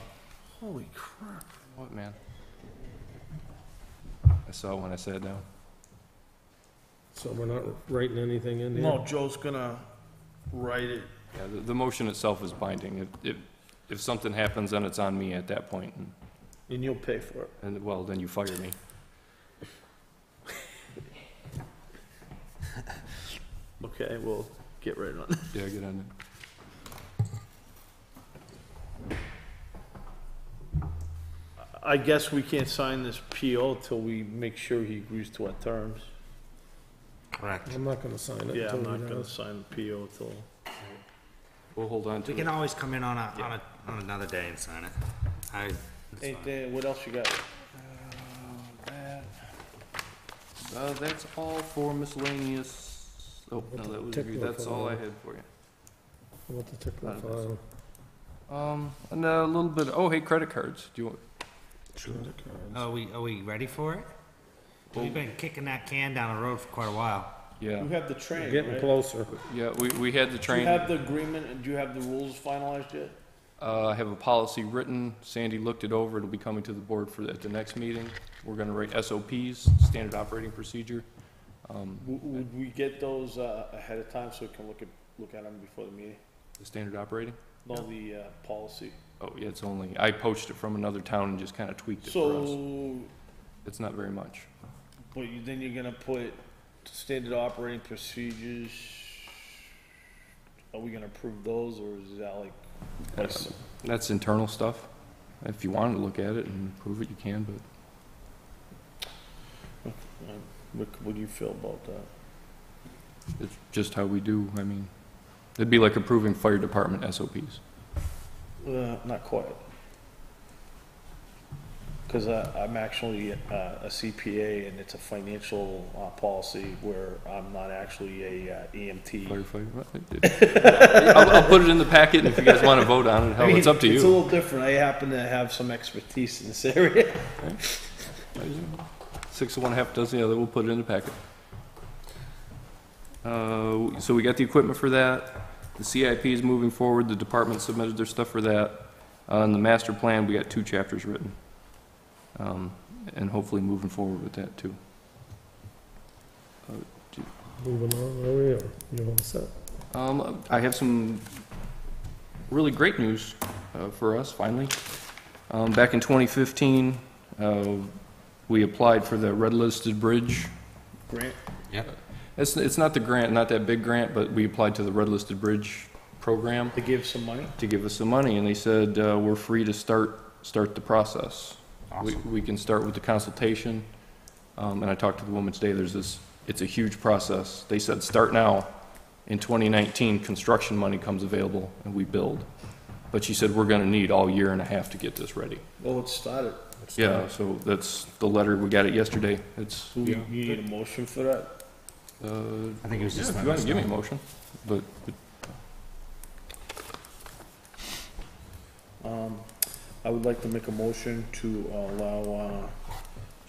holy crap. What, man? I saw it when I sat down. So we're not writing anything in here? No, Joe's gonna write it. Yeah, the motion itself is binding. If something happens, then it's on me at that point, And you'll pay for it. and well, then you fire me. Okay, we'll get right on it. Yeah, get on it. I guess we can't sign this PO till we make sure he agrees to our terms. Correct. I'm not gonna sign it Yeah, I'm until not he gonna does. sign the PO till. We'll hold on to We it. can always come in on another day and sign it. Hey, Dan, what else you got? That's all for miscellaneous. Oh, no, that was, Tickler that's all I file. had for you. What the tickler file? And a little bit, oh, hey, credit cards. Do you want, Are we ready for it? We've been kicking that can down the road for quite a while. yeah, You have the train, Getting right? closer. yeah, we had the Do you train. have the agreement, and do you have the rules finalized yet? I have a policy written. Sandy looked it over. It'll be coming to the board at the next meeting. We're gonna write SOPs, standard operating procedure. Would we get those, ahead of time so we can look at them before the meeting? The standard operating? No, the, policy. Oh, yeah, it's only, I poached it from another town and just kinda tweaked it for us. So, It's not very much. then you're gonna put standard operating procedures, are we gonna approve those, or is that like? That's internal stuff. If you wanted to look at it and prove it, you can, but What do you feel about that? it's just how we do. I mean, it'd be like approving fire department SOPs. Not quite. Because I'm actually a CPA, and it's a financial policy where I'm not actually a EMT. Firefighter. I'll put it in the packet, and if you guys want to vote on it, hell, it's up to It's a you. little different. I happen to have some expertise in this area. 6 of 1, half dozen the other. We'll put it in the packet. So we got the equipment for that. The CIP is moving forward. The department submitted their stuff for that. On the master plan, we got 2 chapters written. And hopefully moving forward with that too. Moving on, where we are, you all set? I have some really great news for us, finally. Back in 2015, we applied for the red listed bridge. Grant? Yep. It's not the grant, not that big grant, but we applied to the red listed bridge program To give some money? to give us some money, and they said we're free to start the process. Awesome. We can start with the consultation, and I talked to the woman today. It's a huge process. They said start now. In 2019, construction money comes available, and we build. But she said we're going to need all year and a half to get this ready. Well, it started. Yeah, so that's the letter. We got it yesterday. It's You need a motion for that? I think it was yeah, just. if you want to give me a motion, but I would like to make a motion to allow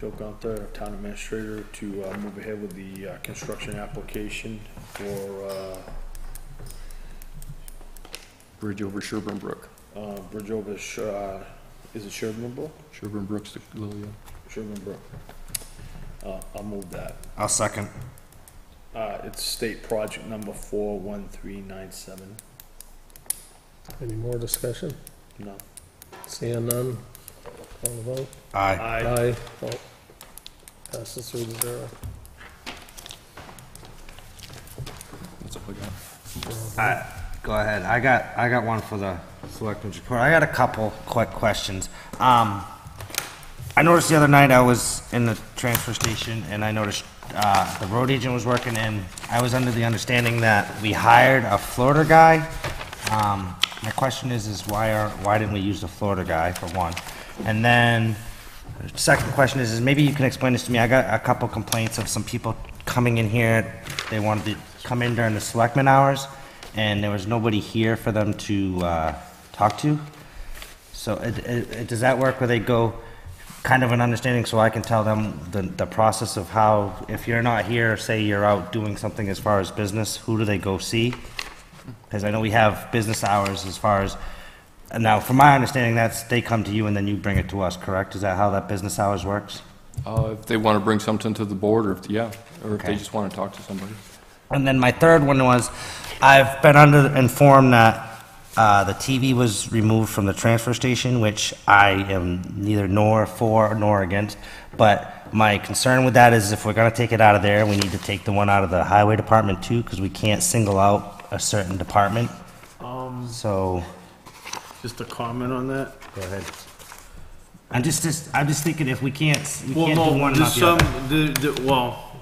Joe Gunther, our town administrator, to move ahead with the construction application for bridge over Sherburne Brook. bridge over, is it Sherburne Brook? Sherburne Brook's the little, yeah. Sherburne Brook. I'll move that. I'll second. It's state project number 41397. Any more discussion? No. Seeing none, call the vote. Aye. Aye. Vote. Passes 3-0. That's all I got. Go ahead. I got one for the Selectmen's report. I got a couple quick questions. I noticed the other night I was in the transfer station and I noticed the road agent was working, and I was under the understanding that we hired a Florida guy. My question is why didn't we use the Florida guy, for one? And then, the second question is maybe you can explain this to me. I got a couple complaints of some people coming in here. They wanted to come in during the selectmen hours, and there was nobody here for them to talk to. So does that work where they go kind of an understanding so I can tell them the process of how, if you're not here, say you're out doing something as far as business, who do they go see? Because I know we have business hours as far as, now from my understanding, they come to you and then you bring it to us, correct? Is that how that business hours works? If they want to bring something to the board, or if they Okay. just want to talk to somebody. And then my third one was, I've been informed that the TV was removed from the transfer station, which I am neither nor for nor against. But my concern with that is if we're gonna take it out of there, we need to take the one out of the highway department too, because we can't single out a certain department. So, Just a comment on that? go ahead. I'm just thinking if we can't do Well, no, one and there's not the some, other. well,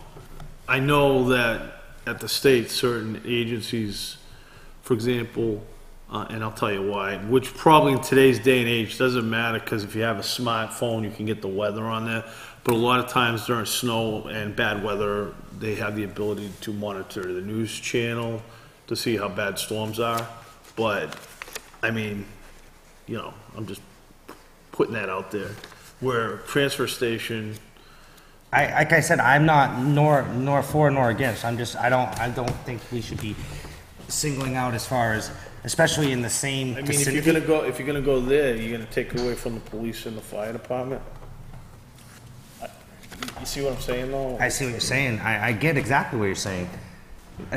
I know that at the state, certain agencies, for example, and I'll tell you why, which probably in today's day and age doesn't matter, because if you have a smartphone, you can get the weather on there. But a lot of times during snow and bad weather, they have the ability to monitor the news channel to see how bad storms are. But, I mean, you know, I'm just putting that out there. Where transfer station, Like I said, I'm not nor for nor against. I don't think we should be singling out as far as, especially in the same I mean, vicinity. if you're gonna go there, you're gonna take away from the police and the fire department? You see what I'm saying, though? I see what you're saying. I get exactly what you're saying.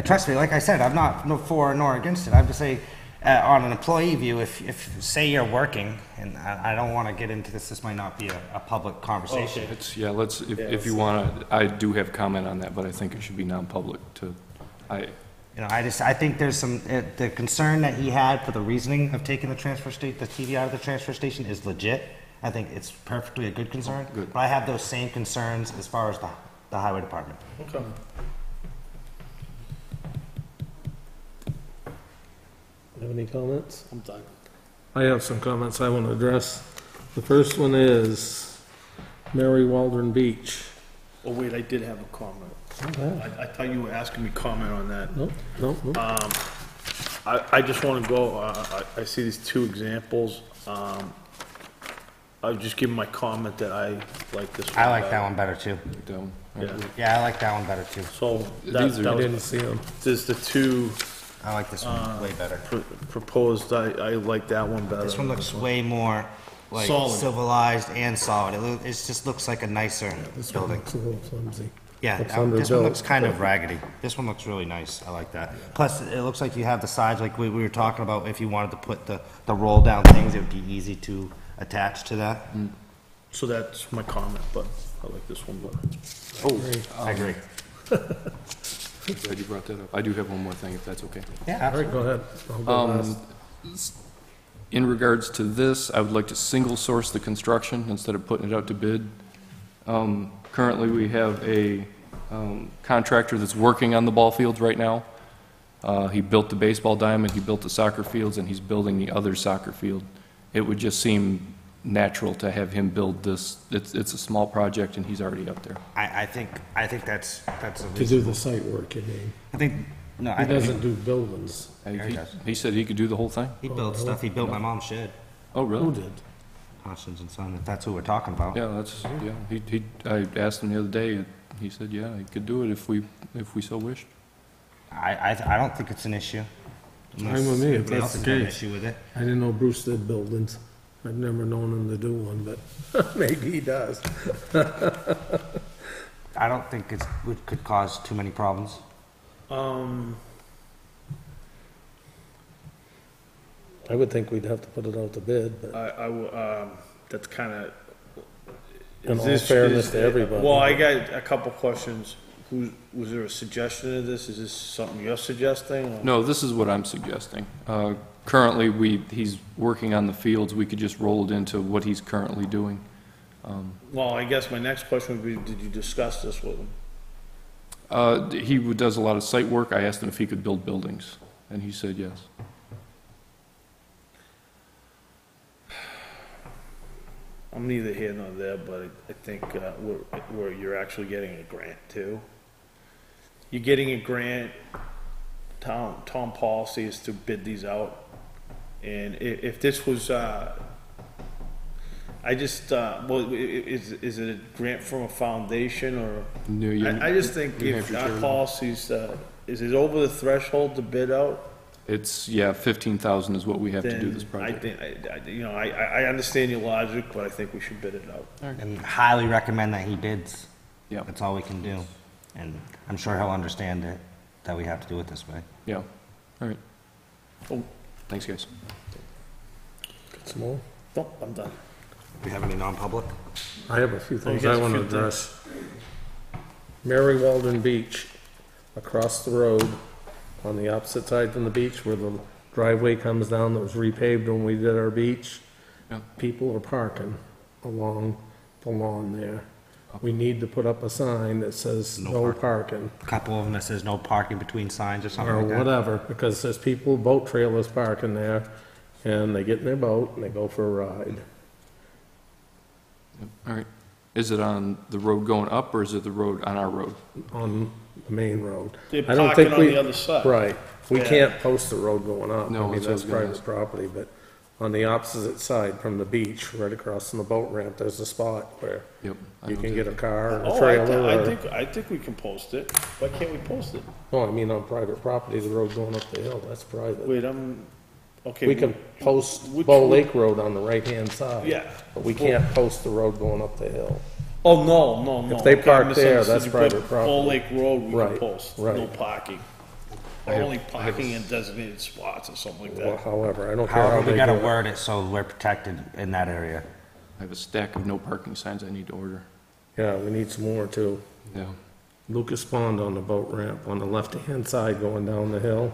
Trust me, like I said, I'm not no for nor against it. I'm just saying, on an employee view, if say you're working, and I don't want to get into this might not be a public conversation. Okay. If you want to, I do have comment on that, but I think it should be non-public I think there's some, the concern that he had for the reasoning of taking the TV out of the transfer station is legit. I think it's perfectly a good concern. Good. But I have those same concerns as far as the highway department. Okay. Have any comments? I'm done. I have some comments I want to address. The first one is Mary Waldron Beach. Oh, wait, I did have a comment. Okay. I thought you were asking me comment on that. Nope. I just want to go, I see these two examples. I'll just give my comment that I like this one. I like that one better too. Yeah. Yeah, I like that one better too. So These are- I didn't see them. there's the two I like this one way better. proposed, I like that one better. This one looks way more like Solid. civilized and solid. It just looks like a nicer This one building. looks a little flimsy. Yeah, Looks this one underbuilt. looks kind of raggedy. This one looks really nice. I like that. Plus, it looks like you have the sides, like we were talking about, if you wanted to put the roll down things, it would be easy to attach to that. So that's my comment, but I like this one better. I agree. Glad you brought that up. I do have one more thing, if that's okay. Yeah, All right, go ahead. I'll go last. In regards to this, I would like to single source the construction instead of putting it out to bid. Currently, we have a contractor that's working on the ball fields right now. He built the baseball diamond, he built the soccer fields, and he's building the other soccer field. It would just seem natural to have him build this. It's a small project, and he's already up there. I think that's a To reason. do the site work, you mean? I think, no, He I doesn't think do buildings. He said he could do the whole thing? he built stuff. He built my mom's shed. Oh, Who really? did? Hostins and Son, if that's who we're talking about. Yeah, I asked him the other day, and he said, yeah, he could do it if we so wished. I don't think it's an issue. Fine with me, if Unless that's somebody else the has got an case. issue with it. I didn't know Bruce did buildings. I've never known him to do one, but maybe he does. I don't think it could cause too many problems. I would think we'd have to put it out to bid, but That's kind of. in all fairness to everybody. Well, I got a couple questions. Was there a suggestion of this? Is this something you're suggesting? Or? No, this is what I'm suggesting. Currently, he's working on the fields. We could just roll it into what he's currently doing. Well, I guess my next question would be, did you discuss this with him? He does a lot of site work. I asked him if he could build buildings, and he said yes. I'm neither here nor there, but I think where you're actually getting a grant too. You're getting a grant. Town policy is to bid these out, and if this was, I just well, is it a grant from a foundation or? No, I just think New if Hampshire our Charitable. policies, is it over the threshold to bid out? It's, yeah, 15,000 is what we have to do this Then I project. think, I understand your logic, but I think we should bid it out. And highly recommend that he bids. Yeah. That's all we can do. And I'm sure he'll understand it, that we have to do it this way. Yeah, all right. Oh. Thanks, guys. Got some more? Nope, I'm done. Do we have any non-public? I have a few things got I a want to few address. Mary Walden Beach, across the road, on the opposite side from the beach, where the driveway comes down that was repaved when we did our beach. Yeah. People are parking along the lawn there. We need to put up a sign that says No no parking. parking, A couple of them that says no parking between signs or something or like that. whatever, because there's people, boat trailers parking there, and they get in their boat and they go for a ride. Yep, all right. Is it on the road going up, or is it the road on our road? On the main road. They're I don't parking think on we- the other side. Right, we Yeah. can't post the road going up, No, I mean, that's what I was that's gonna private ask. property, but on the opposite side from the beach, right across from the boat ramp, there's a spot where Yep. I you know can that. get a car and a Oh, trailer, or, I think we can post it. Why can't we post it? no, I mean, on private property, the road going up the hill, that's private. Wait, okay. We can post which- Bow Lake Road on the right-hand side. Yeah. But we can't post the road going up the hill. Oh, no. If they Okay, I park there, misunderstood. that's You put private property. Bull Lake Road, we can Right, post, right. no parking. Only parking in designated spots or something like Well, that. however, I don't care how However, they we gotta do it. word it so we're protected in that area. I have a stack of no parking signs I need to order. Yeah, we need some more too. Yeah. Lucas Pond on the boat ramp, on the left-hand side going down the hill.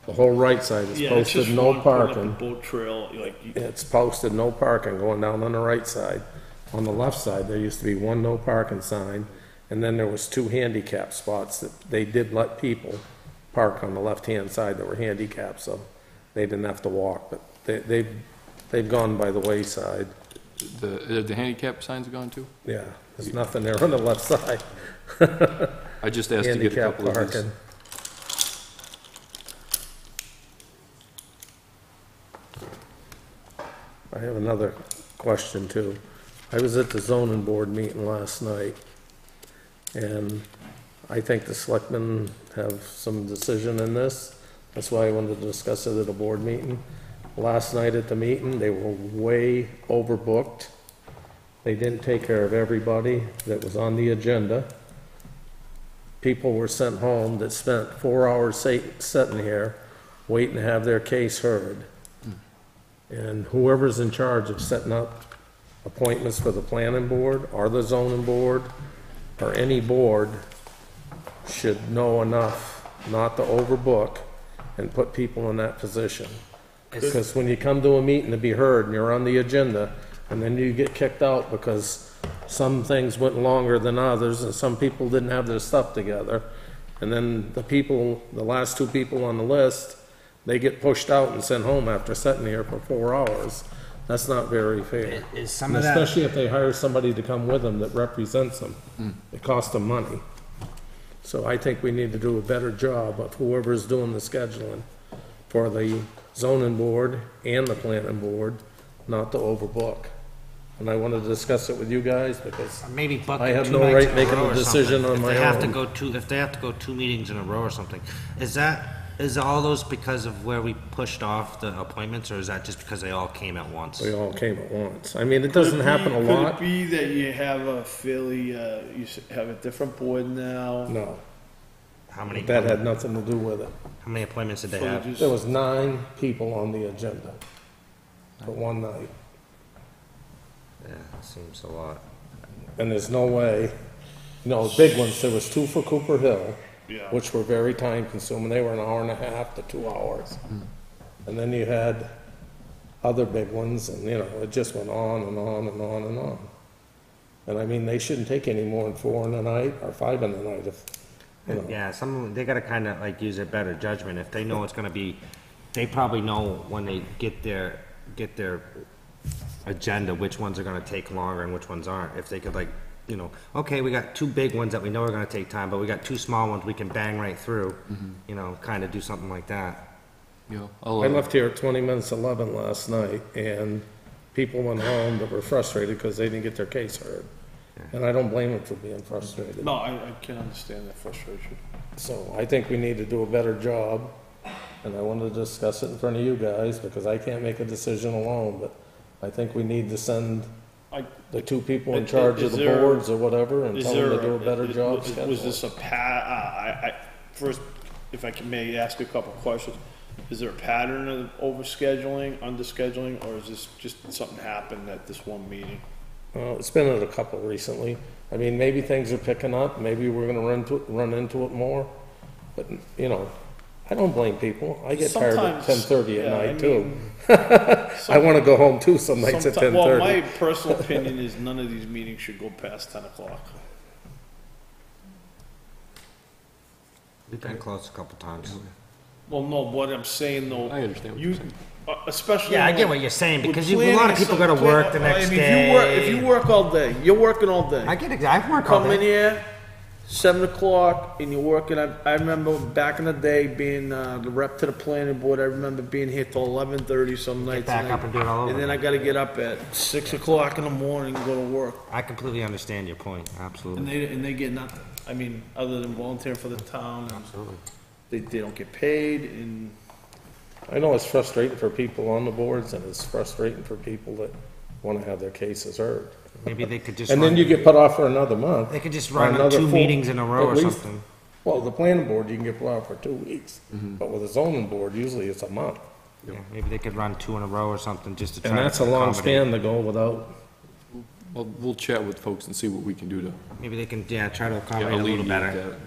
The whole right side is Yeah, it's just posted no one going up a parking. boat trail, like, It's posted no parking going down on the right side. On the left side, there used to be one no parking sign, and then there was two handicap spots that they did let people park on the left-hand side that were handicapped, so they didn't have to walk, but they've gone by the wayside. The handicap signs gone too? Yeah, there's nothing there on the left side. I just asked to get a Handicap couple of these. parking. I have another question too. I was at the zoning board meeting last night, and I think the selectmen have some decision in this. That's why I wanted to discuss it at a board meeting. Last night at the meeting, they were way overbooked. They didn't take care of everybody that was on the agenda. People were sent home that spent 4 hours sitting here, waiting to have their case heard. And whoever's in charge of setting up appointments for the planning board, or the zoning board, or any board, should know enough not to overbook and put people in that position. Because when you come to a meeting to be heard and you're on the agenda, and then you get kicked out because some things went longer than others, and some people didn't have their stuff together, and then the last two people on the list, they get pushed out and sent home after sitting here for 4 hours. That's not very fair. Is some And of that, especially if they hire somebody to come with them that represents them. It costs them money. So I think we need to do a better job of whoever's doing the scheduling for the zoning board and the planning board, not to overbook. And I wanted to discuss it with you guys because maybe book I have two no nights right in a making row a or decision something. on my If they have to own. go if they have to go 2 meetings in a row or something, is all those because of where we pushed off the appointments, or is that just because they all came at once? they all came at once. I mean, it doesn't happen a lot. Could it be that you have a fairly, have a different board now? No, How many? that had nothing to do with it. How many appointments did they So have? just- There was 9 people on the agenda for one night. Yeah, seems a lot. And there's no way you know, big ones, there was 2 for Cooper Hill, Yeah. which were very time consuming. They were an hour and a half to 2 hours. And then you had other big ones, and, you know, it just went on and on and on and on. And I mean, they shouldn't take any more than 4 in the night or 5 in the night if, you know. Yeah, some of them, they gotta kinda like use their better judgment. If they know it's gonna be, they probably know when they get their agenda, which ones are gonna take longer and which ones aren't. If they could like, you know, okay, we got 2 big ones that we know are gonna take time, but we got 2 small ones we can bang right through. You know, kinda do something like that. Yeah, I left here at 20 minutes 11 last night, and people went home that were frustrated because they didn't get their case heard. And I don't blame them for being frustrated. No, I can understand that frustration. So I think we need to do a better job, and I wanted to discuss it in front of you guys, because I can't make a decision alone, but I think we need to send I- the 2 people in Is charge of the there- boards or whatever, and Is tell them there, to do a better job was scheduling. this a first, if I can may ask a couple questions, is there a pattern of overscheduling, underscheduling, or is this just something happened at this one meeting? Well, it's been at a couple recently. I mean, maybe things are picking up, maybe we're gonna run into it more, but, you know, I don't blame people. I get tired at Sometimes, 10:30 at yeah, I night too. mean, I wanna go home too some nights at Sometime- Well, my 10:30. personal opinion is none of these meetings should go past 10 o'clock. We've been close a couple times. Well, no, what I'm saying though. I understand what you, you're saying. Especially. Yeah, I get when- what you're saying, with because a lot of people gotta work the I next mean, if day. you work all day, you're working all day. I get it, I work all Come in day. here, 7 o'clock, and you're working. I remember back in the day being the rep to the planning board. I remember being here till 11:30 some nights. back up and do it all over And then I gotta get up at 6 o'clock in the morning and go to work. I completely understand your point, absolutely. And they get nothing. I mean, other than volunteering for the town. And Absolutely. they don't get paid, and I know it's frustrating for people on the boards, and it's frustrating for people that wanna have their cases heard. Maybe they could just And then run, you get put off for another month. they could just or run another 2 full- meetings in a row or at least- something. Well, the planning board, you can get put off for 2 weeks, but with the zoning board, usually it's a month. Yeah, maybe they could run 2 in a row or something, just to try And to that's a long accommodate. span to go without, Well, we'll chat with folks and see what we can do to Maybe they can, yeah, try to accommodate a little alleviate better. that.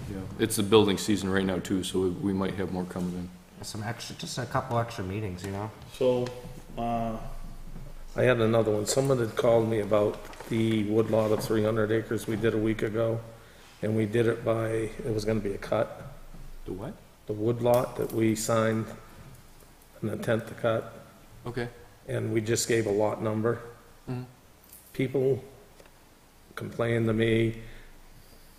Yeah, it's the building season right now too, so we might have more coming in. Some extra, just a couple extra meetings, you know? so, I had another one. Someone had called me about the woodlot of 300 acres we did a week ago, and we did it by, it was gonna be a cut. The what? The woodlot that we signed an intent to cut, Okay. and we just gave a lot number. People complained to me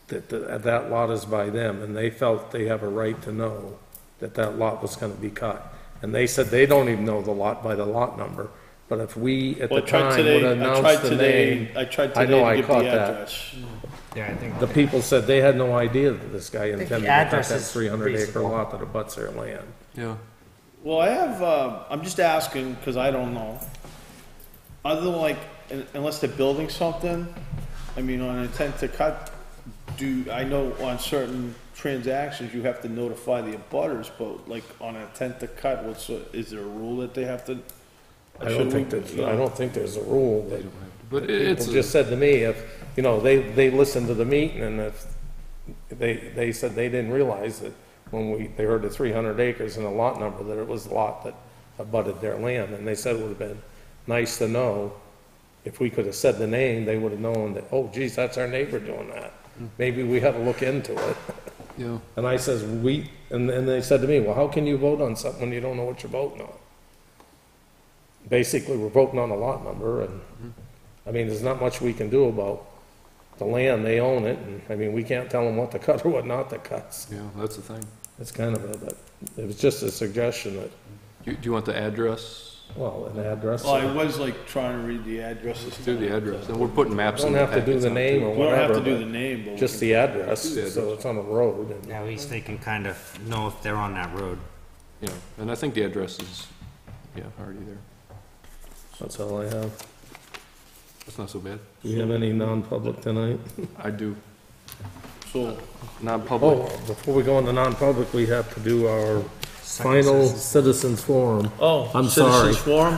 that that lot is by them, and they felt they have a right to know that that lot was gonna be cut. And they said they don't even know the lot by the lot number, but if we, at well, the time, would announce the name, I tried I know today I to get caught the that. address. Yeah, I think. the people said they had no idea that this guy the intended to cut address that is 300 acre reasonable. lot that abuts their land. Yeah. Well, I have, I'm just asking, because I don't know. Other than like, unless they're building something, I mean, on intent to cut, I know on certain transactions, you have to notify the abutters, but like on intent to cut, is there a rule that they have to? I don't think there's a rule, but But it's, people just said to me, if, you know, they listened to the meeting, and if, they said they didn't realize that when they heard the 300 acres and a lot number, that it was a lot that abutted their land, and they said it would have been nice to know, if we could have said the name, they would have known that, oh geez, that's our neighbor doing that. Maybe we had to look into it. yeah. And I says, and they said to me, well, how can you vote on something when you don't know what you're voting on? Basically, we're voting on a lot number, and, I mean, there's not much we can do about the land, they own it, and, I mean, we can't tell them what to cut or what not to cut. Yeah, that's the thing. It's kind of but it was just a suggestion that, Do you want the address? well, an address. Well, I was like trying to read the addresses. Do the address, and we're putting maps in Don't the have to do packets the now, name too. or We don't have whatever, to do the but name, but. just the address, Do the address. so it's on a road, and At least they can kind of know if they're on that road. Yeah, and I think the address is, yeah, already there. that's all I have. That's not so bad. Do you have any non-public tonight? I do. So, Non-public. Oh, before we go into non-public, we have to do our final citizens forum. oh. I'm sorry. Citizens forum?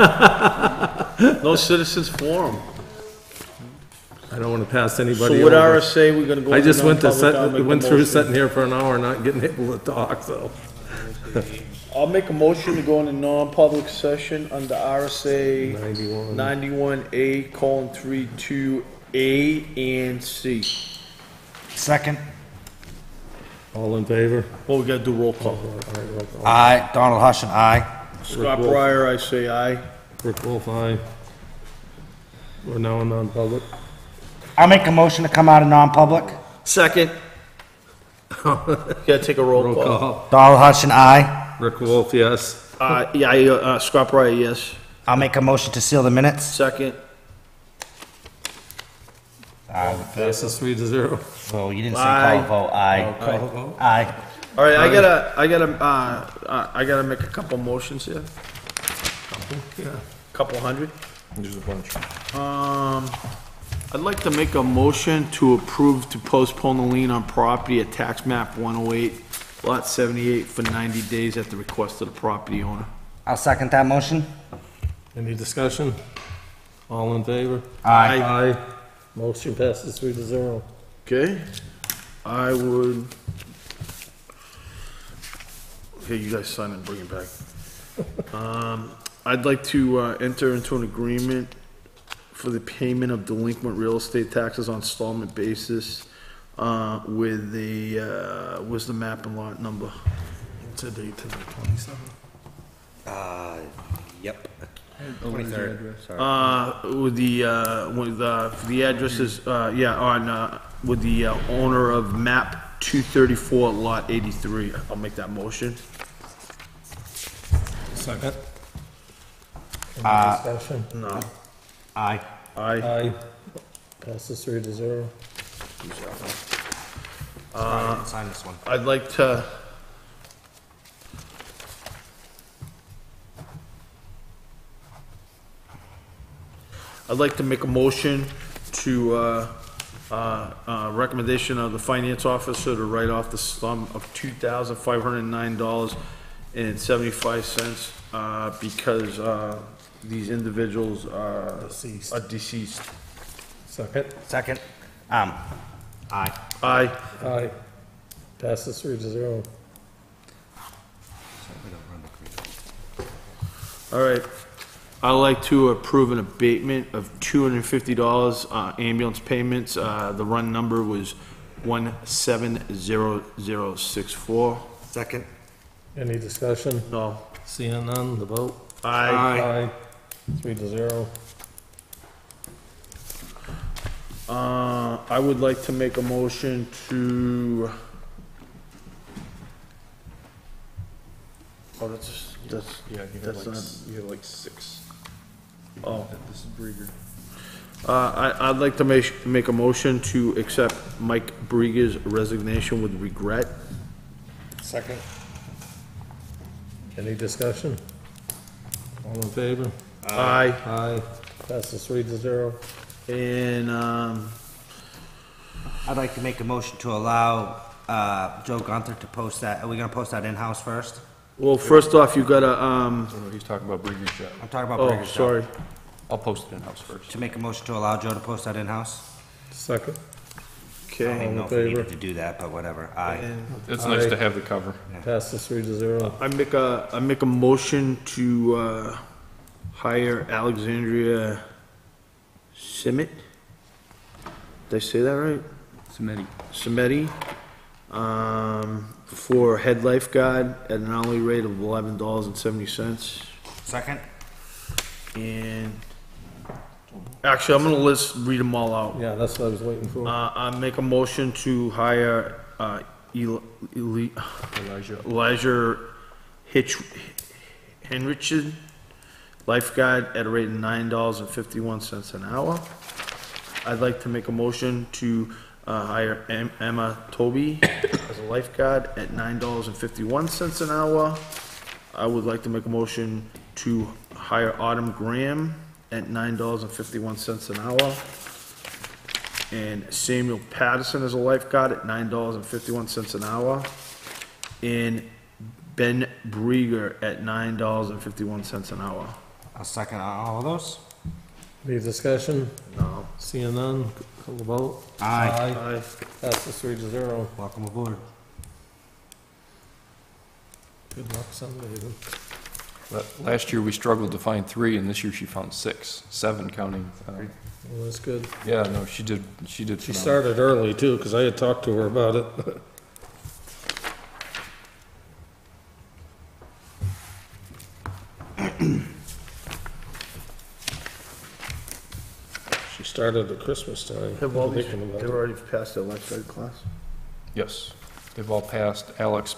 No citizens forum. I don't want to pass anybody So what over. RSA, we're gonna go I into just went to non-public, I'll make a went through motion. sitting here for an hour not getting able to talk, so. I'll make a motion to go into non-public session under RSA 91. 91A:32A and C. Second. All in favor? Well, we gotta do roll call. Aye. Donald Hushin, aye. Scott Breyer, I say aye. Rick Wolf, aye. We're now in non-public. I'll make a motion to come out of non-public. Second. Gotta take a roll Roll call. call. Donald Hushin, aye. Rick Wolf, yes. Scott Breyer, yes. I'll make a motion to seal the minutes. Second. Passes 3-0. Oh, you didn't say Aye. call vote, aye. Call vote. Aye. All right, I gotta make a couple motions here. Yeah. Couple hundred. There's a bunch. I'd like to make a motion to approve to postpone the lien on property at tax map 108, lot 78 for 90 days at the request of the property owner. I'll second that motion. Any discussion? All in favor? Aye. Aye. Motion passes 3-0. Okay, I would. Okay, you guys sign it and bring it back. I'd like to enter into an agreement for the payment of delinquent real estate taxes on installment basis with the, where's the map and lot number? It's a date to the 27th. Yep. 23rd. Sorry. With the addresses, with the owner of map 234, lot 83. I'll make that motion. Second. Any discussion? No. Aye. Aye. Aye. Passes 3-0. Sign this one. I'd like to. I'd like to make a motion to, recommendation of the finance officer to write off the sum of $2,509.75, because, these individuals are deceased. Second. Second. Aye. Aye. Aye. Passes 3-0. All right. I'd like to approve an abatement of $250 ambulance payments. The run number was 170064. Second. Any discussion? No. Seeing none, the vote? Aye. Aye. 3-0. I would like to make a motion to. Oh, that's Yeah, you That's have like, not- you have like 6. oh. This is Brieger. I'd like to make a motion to accept Mike Brieger's resignation with regret. Second. Any discussion? All in favor? Aye. Aye. Passes 3-0. And, I'd like to make a motion to allow Joe Gunther to post that. Are we gonna post that in-house first? well, first off, you gotta, He's talking about Brieger's job. I'm talking about oh, Brigger's job. sorry. I'll post it in-house first. To make a motion to allow Joe to post that in-house? Second. I Okay. don't even know if we favor? needed to do that, but whatever. Aye. It's nice Aye. to have the cover. Passes 3-0. I make a motion to, hire Alexandria Simmet. Did I say that right? Simeti, for head lifeguard at an hourly rate of $11.70. Second? And, actually, I'm gonna read them all out. Yeah, that's what I was waiting for. I make a motion to hire, Elijah Henrichsen, lifeguard at a rate of $9.51 an hour. I'd like to make a motion to hire Emma Toby as a lifeguard at $9.51 an hour. I would like to make a motion to hire Autumn Graham at $9.51 an hour. And Samuel Patterson as a lifeguard at $9.51 an hour. And Ben Brieger at $9.51 an hour. I'll second all of those. Any discussion? No. Seeing none, call the vote. Aye. Aye. Passes 3-0. Welcome aboard. Good luck someday, then. Last year, we struggled to find 3, and this year she found 6, 7 counting. Well, that's good. Yeah, no, she did She phenomenal. started early, too, because I had talked to her about it. She started at Christmas time. Have all these, thinking about they've it. already passed their lifeguard class? Yes, they've all passed. Alex,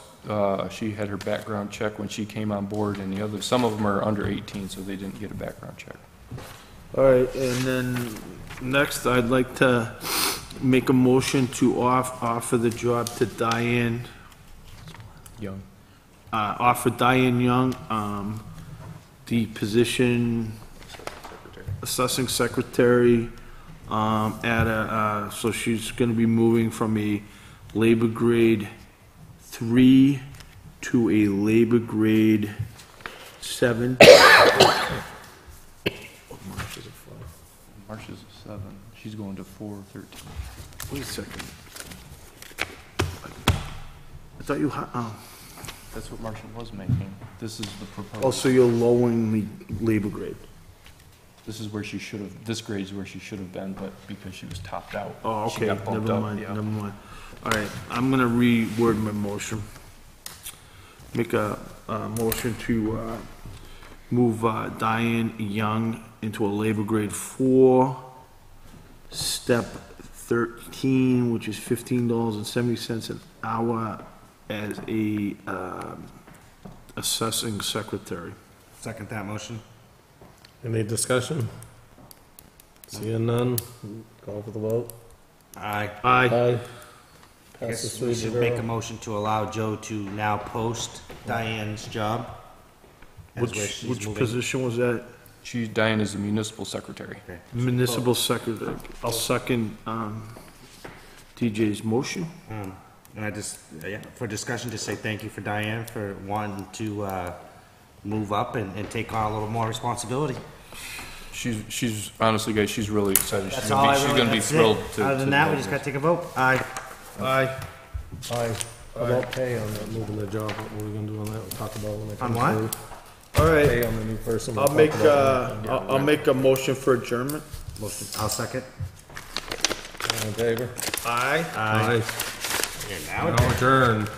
she had her background check when she came on board, and the other, some of them are under 18, so they didn't get a background check. All right, and then next, I'd like to make a motion to offer the job to Diane, Young. offer Diane Young, the position assessing secretary, so she's gonna be moving from a labor grade 3 to a labor grade 7. March is a 7. She's going to 4-13. Wait a second. I thought you, That's what Marcia was making. This is the proposed. oh, so you're lowering the labor grade? This is where she should have, this grade is where she should have been, but because she was topped out. Oh, she okay, got bumped never up, mind, yeah. never mind. All right, I'm gonna reword my motion. Make a motion to move Diane Young into a labor grade 4, step 13, which is $15.70 an hour as a assessing secretary. Second that motion. Any discussion? Seeing none, call for the vote. Aye. Aye. Aye. I Passes guess we should make a 3-0. motion to allow Joe to now post Diane's job. as where she's Which moving. position was that? Diane is the municipal secretary. Okay. Municipal secretary. I'll second TJ's motion. And I just, yeah, for discussion, just say thank you for Diane for wanting to move up and take on a little more responsibility. She's honestly, guys, she's really excited. That's all I She's really, gonna be that's it. thrilled to. Other than to that, we know just this. gotta take a vote. Aye. Aye. Aye. How about pay on that, moving the job, what are we gonna do on that, we'll talk about when it On comes what? through. All right, Pay on the new person. we'll I'll talk make, about when it I'll make a motion for adjournment. Motion, I'll second. All in favor? Aye. Aye. Here, now Now adjourned.